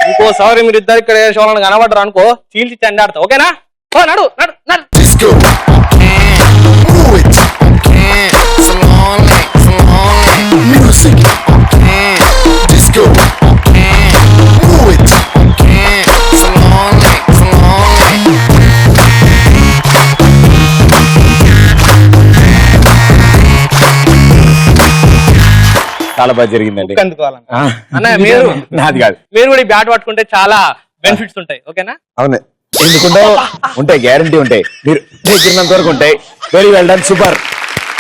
ఇంకోసారి మీరు ఇద్దరు ఇక్కడ షోలను కనబడరు అనుకో, చీల్చి చెండాడతా, ఓకేనా? నడు నడు నడు. చాలా బాగా జరిగిందండి. అందుకోవాలన్న ఆ, అన్న మీరు నాది కాదు. మీరు కూడా ఈ బ్యాట్ పట్టుకుంటే చాలా బెనిఫిట్స్ ఉంటాయి. ఓకేనా? అవును, ఎందుకుంటో ఉంటాయి, గ్యారంటీ ఉంటాయి. మీరు దగ్గరినంత వరకు ఉంటాయి. Very well done, super,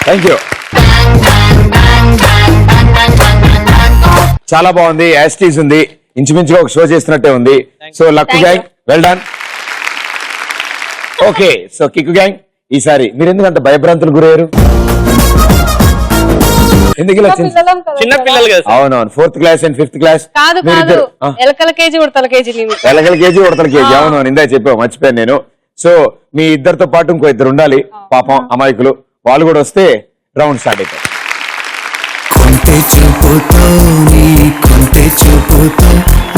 thank you. చాలా బాగుంది, యాస్టీస్ ఉంది, ఇంచుమించుగా ఒక షో చేస్తున్నట్టే ఉంది. So luck gang well done. Okay, so kick gang ఈసారి మీరు ఎందుకు అంత భయభ్రాంతులు గురయ్యారు? ఎందుకు ఇలా చిన్న పిల్లలు కదా. అవునవును, 4th class and 5th class కాదు కాదు ఎలకల కేజీ ఉడతల కేజీ ఎలకల కేజీ ఉడతల కేజీ. అవునవును, ఇందా చెప్పావు, మర్చిపోయాను నేను. సో మీ ఇద్దరితో పాటు ఇంకో ఇద్దరు ఉండాలి, పాపం అమాయకులు, వాళ్ళు కూడా వస్తే రౌండ్ స్టార్ట్ అవుతాయి. కొంటె చూపుతో నీ కొంటె చూపుతో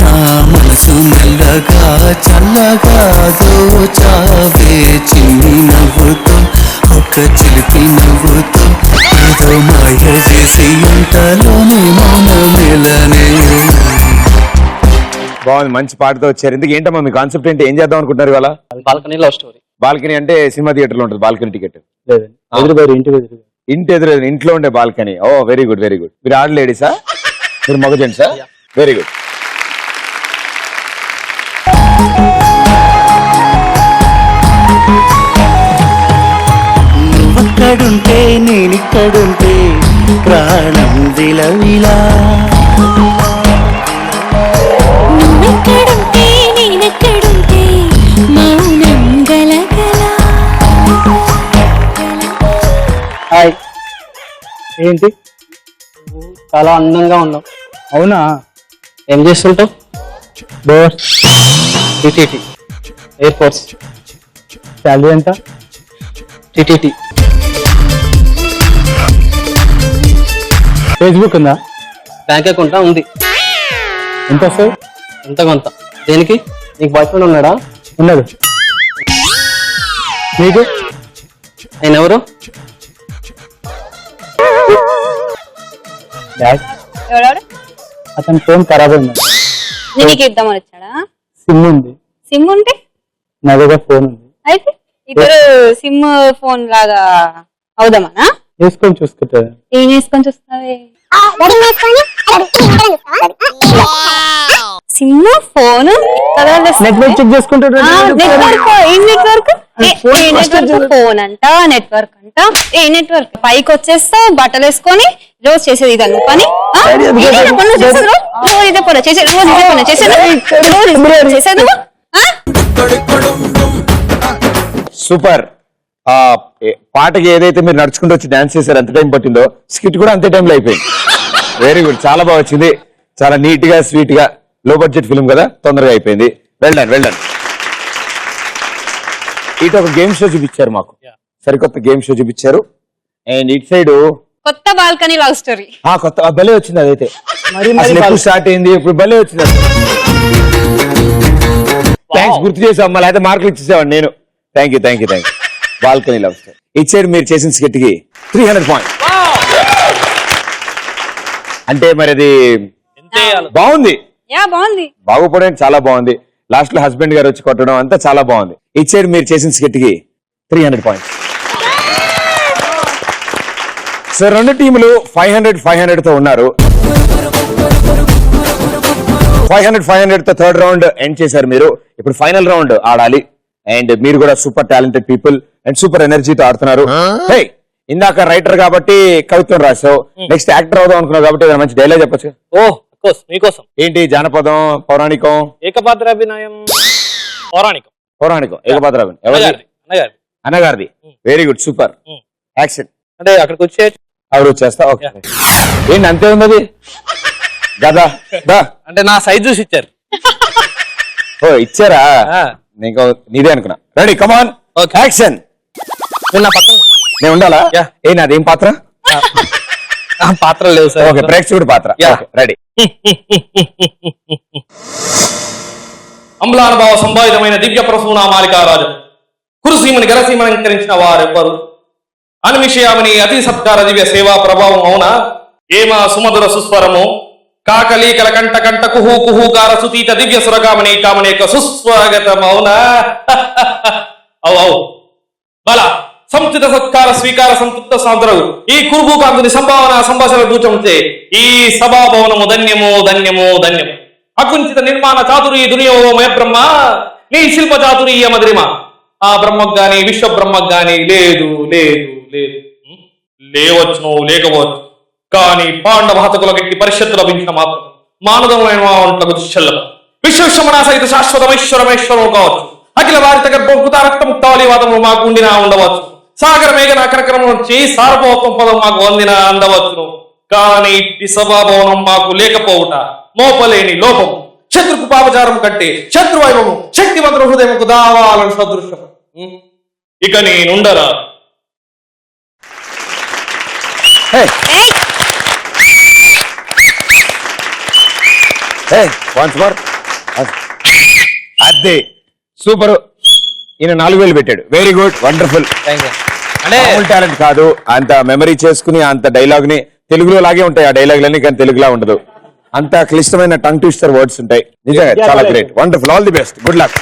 నా మనసు మెల్లగా చల్లగా దోచావే చిన్ని నవ్వుతో ఒక చిలిపి నవ్వుతో ఏదో మాయ చేసి అంతలోనే మౌనమేలనే. బాగుంది, మంచి పాటతో వచ్చారు. ఎందుకు ఏంటమ్మా మీ కాన్సెప్ట్ ఏంటి? ఏం చేద్దాం అనుకుంటున్నారు ఇవాళ? Balcony love story. బాల్కనీ అంటే సినిమా థియేటర్ లో ఉంటుంది బాల్కనీ టికెట్? ఇంటి ఎదురు ఇంట్లో ఉండే బాల్కనీ. ఓ వెరీ గుడ్ వెరీ గుడ్. మీరు ఆడ లేడీసా, మీరు మగ జెంట్సా? Very good. నువ్వక్కడుంటే నేనిక్కడుంటే ప్రాణం విలవిలా. నువ్వెక్కడుంటే నేనెక్కడుంటే మౌనం గలగల. హాయ్, ఏంటి చాలా అందంగా ఉన్నావు? అవునా, ఏం చేస్తుంటావు? టిటిటి ఎయిర్ ఫోర్స్. శాలరీ ఎంత? టిటిటి. ఫేస్బుక్ ఉందా? బ్యాంక్ అకౌంట్ ఉంది. ఎంత వస్తుంది? ఎంత కొంత. దేనికి? నీకు బాయ్ ఫ్రెండ్ ఉన్నాడా? ఉన్నాడు. నీకు? ఆయన ఎవరు? ఎవడాడు? అతని ఫోన్ ఖరాబ్ అయింది. నీకు ఇద్దామని వచ్చాడా? సిమ్ ఉంది. సిమ్ ఉంటే నా దగ్గర ఫోన్ ఉంది. అయితే ఇద్దరు సిమ్ ఫోన్ లాగా అవుదామనా? వేసుకొని చూసుకుంటా. ఏం వేసుకొని చూస్తావే? సిమ్ ఫోన్ నెట్వర్క్ చెక్ చేసుకుంటాడు. నెట్వర్క్ ఏం నెట్వర్క్? ఫోన్ అంట, నెట్వర్క్ అంట. ఏ నెట్వర్క్? పైకి వచ్చేస్తా బట్టలు వేసుకొని రోజు చేసేది ఇదను పని. సూపర్. ఆ పాటకి ఏదైతే మీరు నడుచుకుంటూ వచ్చి డాన్స్ చేశారు ఎంత టైం పట్టిందో, స్కిట్ కూడా అంతే టైంలో అయిపోయింది. వెరీ గుడ్, చాలా బాగా వచ్చింది, చాలా నీట్ గా స్వీట్ గా. లో బడ్జెట్ ఫిల్మ్ కదా, తొందరగా అయిపోయింది. Well done well done. ఇటు ఒక గేమ్ షో చూపించారు మాకు, సరికొత్త గేమ్ షో చూపించారు. అండ్ ఇటు సైడ్ కొత్త బాల్కనీ లవ్ స్టోరీ. కొత్త భలే వచ్చింది. అదైతే అసలు ఎప్పుడు స్టార్ట్ అయింది, ఇప్పుడు భలే వచ్చింది. థ్యాంక్స్, గుర్తు చేసాం. మళ్ళీ అయితే మార్కులు ఇచ్చేసామండి నేను. Thank you thank you thank you. Balcony love story ఇటు సైడ్ మీరు చేసిన స్కిట్ కి 300 పాయింట్స్. అంటే మరి అది బాగుంది, బాగుంది, బాగుపడేది చాలా బాగుంది. లాస్ట్ లో హస్బెండ్ గారు వచ్చి కొట్టడం అంతా చాలా బాగుంది. ఇటు సైడ్ మీరు చేసిన స్కిట్ కి 300 పాయింట్స్. సో రెండు టీములు 500 తో ఉన్నారు. 500 తో థర్డ్ రౌండ్ ఎండ్ చేశారు మీరు. ఇప్పుడు ఫైనల్ రౌండ్ ఆడాలి. అండ్ మీరు కూడా super talented people and super ఎనర్జీతో ఆడుతున్నారు. హే, ఇందాక రైటర్ కాబట్టి కవిత్వం రాసావు, నెక్స్ట్ యాక్టర్ అవుదాం అనుకున్నావు కాబట్టి మంచి డైలాగ్ చెప్పచ్చు. మీకోసం. ఏంటి? జానపదం, పౌరాణికం, ఏకపాత్రాభినయం? పౌరాణికం. పౌరాణికం, ఏకపాత్రాభినయం. ఎవరిది? అన్నగారిది. Very good, super. యాక్షన్. అంటే అక్కడికి వచ్చే ఎవరు వచ్చేస్తా? ఓకే. ఏంటి అంతే ఉంది గదా? అంటే నా సైజ్ చూసి ఇచ్చారు. ఓ ఇచ్చారా? నీకు నీదే అనుకున్నా. రెడీ, కమాన్, యాక్షన్. నా పక్కన నేను ఉండాలా? ఏ నాదేం పాత్ర? పాత్ర లేవు సార్. ఓకే, ప్రేక్షకుడి పాత్ర. రెడీ. అమలానుభావ సంభావితమైన దివ్య ప్రసూన మాలికారాజు కురుసీమని గరసీమలంకరించిన వారెవ్వరు అనిమిషయామిని అతి సత్కార దివ్య సేవా ప్రభావం అవునా? ఏమా సుమధుర సుస్వరము కాకలీకల కంట కంట కుహు కుహుకార సుతీత దివ్య సురకామణి కామణి యొక్క సుస్వాగతం అవునా? అవు బల సముచిత సత్కార స్వీకార సంతృప్త సాంతరవు ఈ కురుభూకాంతుని సంభావన సంభాషణ దూచంచే ఈ సభాభవనము ధన్యమో ధన్యమో ధన్యము. అకుంచిత నిర్మాణ చాతురీ దునియో మయ బ్రహ్మ నీ శిల్ప చాతురీయ మధురిమ ఆ బ్రహ్మకు గాని విశ్వ బ్రహ్మకు గాని లేదు లేదు లేదు. లేవచ్చును లేకపోవచ్చు కానీ పాండవ హతకుల గట్టి పరిషత్తు లభించిన మాత్రం మానదమైన వంటకు దుశ్చల్లము. విశ్వశ్రమణ సహిత శాశ్వతమైశ్వరమేశ్వరం కావచ్చు. అఖిల భారత గర్భముక్త రక్తముక్తావళివాదము మాకు ఉండినా ఉండవచ్చు. సాగర మేఘన అకరక్రమం నుంచి సార్వభౌత్వం పదం మాకు అందిన అందవచ్చును. కానీ ఇట్టి సభాభవనం మాకు లేకపోవుట మోపలేని లోపము. శత్రుకు పాపచారం కంటే శత్రువైభవము శక్తివంతుల హృదయముకు దావాలను సదృశ్యం. ఇక నేనుండరా. అదే సూపర్. ఈయన 4,000 పెట్టాడు. Very good, wonderful. అంటే టాలెంట్ కాదు, అంత మెమరీ చేసుకుని అంత డైలాగ్ ని తెలుగులో లాగే ఉంటాయి ఆ డైలాగులన్నీ, కానీ తెలుగులా ఉండదు. అంత క్లిష్టమైన టంగ్ ట్విస్టర్ వర్డ్స్ ఉంటాయి. నిజంగా చాలా great, wonderful, all the best, good luck.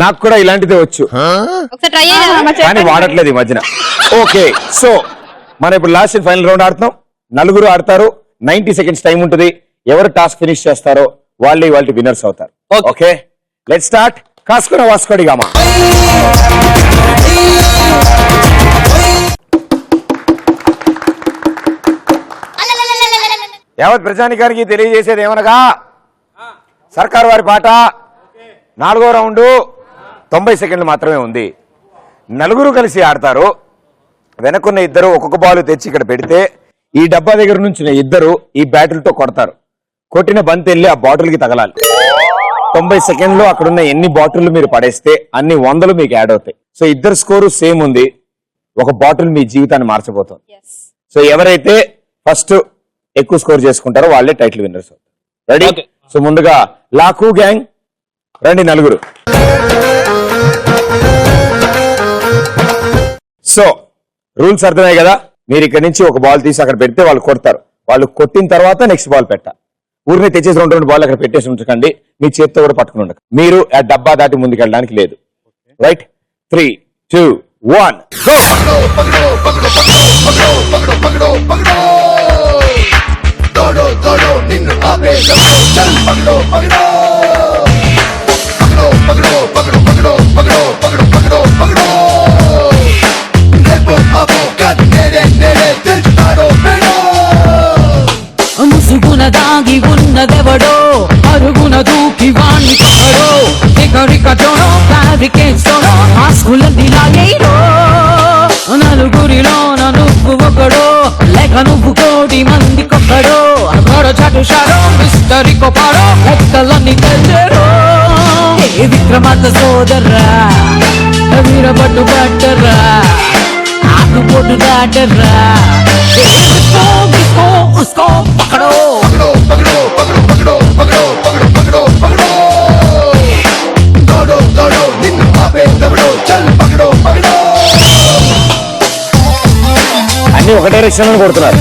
నాకు కూడా ఇలాంటిదే వచ్చు కానీ వాడట్లేదు ఈ మధ్యన. ఓకే, సో మనం ఇప్పుడు లాస్ట్ అండ్ ఫైనల్ రౌండ్ ఆడుతున్నాం. 4 ఆడతారు, 90 సెకండ్స్ టైం ఉంటుంది. ఎవరు టాస్క్ ఫినిష్ చేస్తారో వాళ్ళే వాళ్ళ విన్నర్స్ అవుతారు. Okay, let's start. కాసుకున్న వాస్కోడి గామా. యావత్ ప్రజానికానికి తెలియజేసేది ఏమనగా సర్కార్ వారి పాట 4వ రౌండ్ 90 సెకండ్లు మాత్రమే ఉంది. 4 కలిసి ఆడతారు. వెనకున్న ఇద్దరు ఒక్కొక్క బాల్ తెచ్చి ఇక్కడ పెడితే ఈ డబ్బా దగ్గర నుంచి ఇద్దరు ఈ బ్యాటిల్తో కొడతారు. కొట్టిన బంతి వెళ్ళి ఆ బాటిల్కి తగలాలి. 90 సెకండ్లు అక్కడున్న ఎన్ని బాటిల్ మీరు పడేస్తే అన్ని 100 మీకు యాడ్ అవుతాయి. సో ఇద్దరు స్కోరు సేమ్ ఉంది. ఒక బాటిల్ మీ జీవితాన్ని మార్చబోతుంది. సో ఎవరైతే ఫస్ట్ ఎక్కువ స్కోర్ చేసుకుంటారో వాళ్ళే టైటిల్ విన్నర్స్ అవుతారు. రెడీ? సో ముందుగా లాకు గ్యాంగ్ రండి 4. సో రూల్స్ అర్థమయ్యాయి కదా. మీరు ఇక్కడ నుంచి ఒక బాల్ తీసి అక్కడ పెడితే వాళ్ళు కొడతారు. వాళ్ళు కొట్టిన తర్వాత నెక్స్ట్ బాల్ పెట్టాలి. ఊరిని తెచ్చేసి 2 బాల్ అక్కడ పెట్టేసి ఉంచకండి. మీ చేతితో కూడా పట్టుకుని ఉండక. మీరు ఆ డబ్బా దాటి ముందుకెళ్ళడానికి లేదు. రైట్? 3, 2, 1 ముసుగున దాగి ఉన్నదెవడో అరుగున దూకి వాణ్ణి పక్కడో ఎగరికతోనో బ్యారికేడ్స్తోనో ఆస్కులన్నీ లాగేరో. 4 నువ్వు ఒకడో లేక నువ్వు 1,000 మందికొక్కడో అగడ చటుషారో మిస్టరీ కొపాడో లెక్కలన్నీ తెచ్చరో. ఏ విక్రమార్క సోదర్రా వీరపట్టు పట్టరా ఆకు పొట్టు దాటరా. उसको पकड़ो पकड़ो पकड़ो पकड़ो पकड़ो पकड़ो पकड़ो पकड़ो पकड़ो दौड़ो दौड़ो निन्नु आपे दौड़ो चल पकड़ो पकड़ो. అన్ని ఒక డైరెక్షన్ లో కొడుతున్నారు.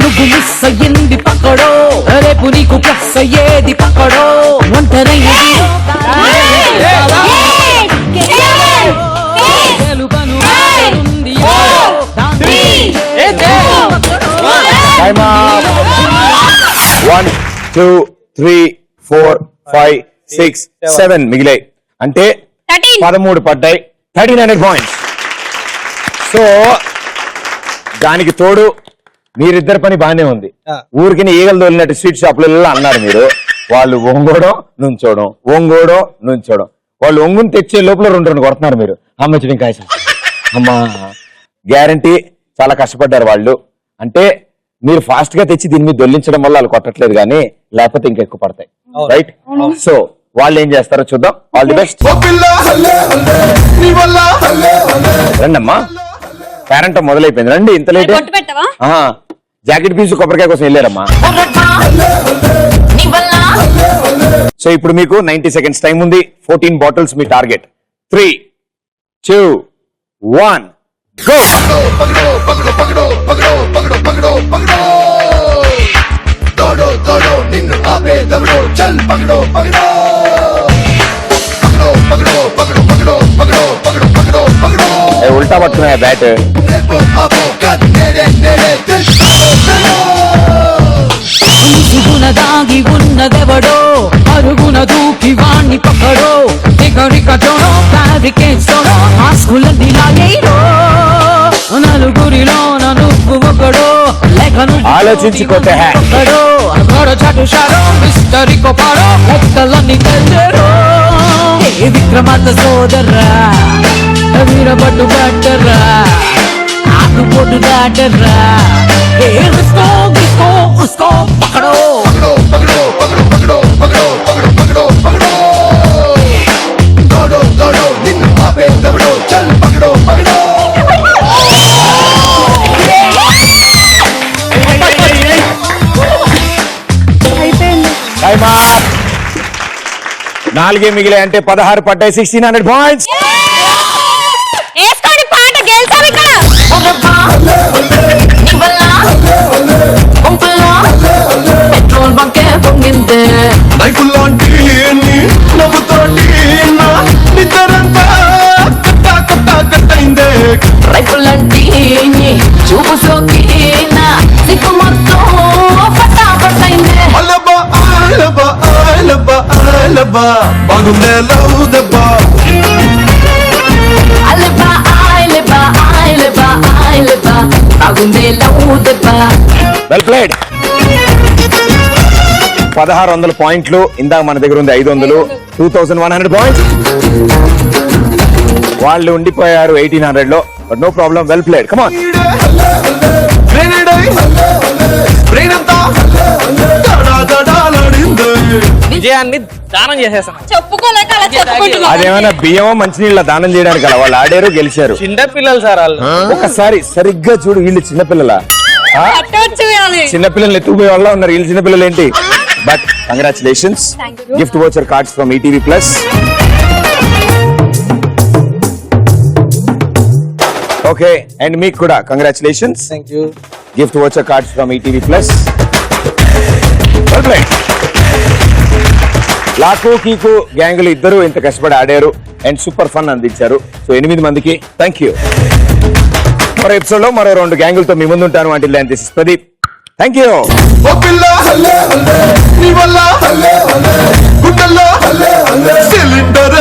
నువ్వు మిస్ అయ్యింది పక్కడో రేపు నీకు ప్లస్ అయ్యేది పక్కడో. ఒంటరైనది టైమ్ అప్. 1, 2, 3, 4, 5, 6, 7 మిగిలాయి. అంటే 13 పడ్డాయి. 1300 పాయింట్స్. సో దానికి తోడు మీరిద్దరి పని బాగానే ఉంది. ఊరికి ఈగలు తోలినట్టు స్వీట్ షాపులలో అన్నారు మీరు. వాళ్ళు ఒంగోడం నుంచోడం ఒంగోడం నుంచోడం. వాళ్ళు ఒంగుని తెచ్చే లోపల 2 కొడుతున్నారు మీరు. అమ్మచ్చుడు ఇంకా అమ్మా గ్యారంటీ చాలా కష్టపడ్డారు వాళ్ళు. అంటే మీరు ఫాస్ట్ గా తెచ్చి దీన్ని దొల్లించడం వల్ల వాళ్ళు కొట్టట్లేదు కానీ లేకపోతే ఇంకా ఎక్కువ పడతాయి. రైట్? సో వాళ్ళు ఏం చేస్తారో చూద్దాం. All the best. రండమ్మా, పేరెంట్ మొదలైపోయింది. రండి, ఇంత లేట్. జాకెట్ పీసు కొబ్బరికాయ కోసం వెళ్ళారమ్మా. సో ఇప్పుడు మీకు 90 సెకండ్స్ టైం ఉంది. 14 బాటిల్స్ మీ టార్గెట్. 3, 2, 1 గో. నిన్ను ఆపే దవడో చల్ పగడో పగడో పగడో పగడో పగడో పగడో పగడో పగడో పగడో ఉల్టా పట్టుకున్నా బ్యాట్. దాగి ఉన్నదెవడో అరుగున దూకి వాణ్ణి పక్కడో ఎగరికటోనో ఫ్యాబ్రికేట్స్తోనో ఆస్కులన్నీ లాగేయో నలుగురిలో నువ్వు ఒకడో లేఖను ఆలోచించుకోతే ఒకడో అగడ చటుషారో మిస్టరీ కొపారో ఒక్కలన్నీ తెల్లరో ఏ విక్రమార్క సోదర్రా వీరపట్టు బట్టర్రా ఆకు పొట్టు దాటర్రా ఏ రిస్కో గిస్కో ఉస్కో పకడో పగడో పగడో పగడో పగడో పగడో పగడో పగడో దోడో దోడో నిన్ను ఆపే దవడో చల్ పగడో పగడో టైమ్ అప్. 4 మిగిలాయి అంటే 16 పడ్డాయి. 1600 పాయింట్స్. వేసుకోండి పాట గెలిచారు ఇక్కడ. పెట్రోల్ బంకే పొంగిందే నైపుల్లాంటి నవ్వుతోటి నిద్రంతా కట్టా కట్టా కట్టయిందే రైపులంటి చూపు సోకి సిగ్గు మొత్తం పట్టా పట్టయిందే అలబా ఆలబా ఆలబా ఆలబా బాగుందే లవ్ దెబ్బా అలబా ఆయలబా ఆయలబా ఆయలబా బాగుందే లవ్ దెబ్బ. Well played. 1600 పాయింట్లు. ఇందాక మన దగ్గర ఉంది 500. 2100 పాయింట్స్. వాళ్ళు ఉండిపోయారు 1800 లో. But no problem. Well played. Come on. విజయాన్ని దానం చేసేసాను. చెప్పుకోలేక అలా చెప్పుకుంటున్నాను. అదేమైనా బియ్యం మంచినీళ్ళ దానం చేయడానికి అలా వాళ్ళు ఆడారు గెలిచారు. చిన్న పిల్లలు సార్ వాళ్ళు. ఒకసారి సరిగ్గా చూడు. వీళ్ళు చిన్నపిల్లల చిన్నపిల్లలు ఎత్తుకుపోయే వాళ్ళ ఉన్నారు. వీళ్ళు చిన్నపిల్లలు ఏంటి? But congratulations. Gift voucher cards from ETV plus. Okay, and మీకు కూడా congratulations. Gift voucher cards from ETV plus. Luck kick గ్యాంగులు ఇద్దరు ఇంత కష్టపడి ఆడారు అండ్ సూపర్ ఫన్ అందించారు. సో 8 మందికి థ్యాంక్ యూ. మరో ఎపిసోడ్ లో మరో 2 గ్యాంగులతో మీ ముందు ఉంటాను. అంటే this is Pradeep. Thank you. Cylinder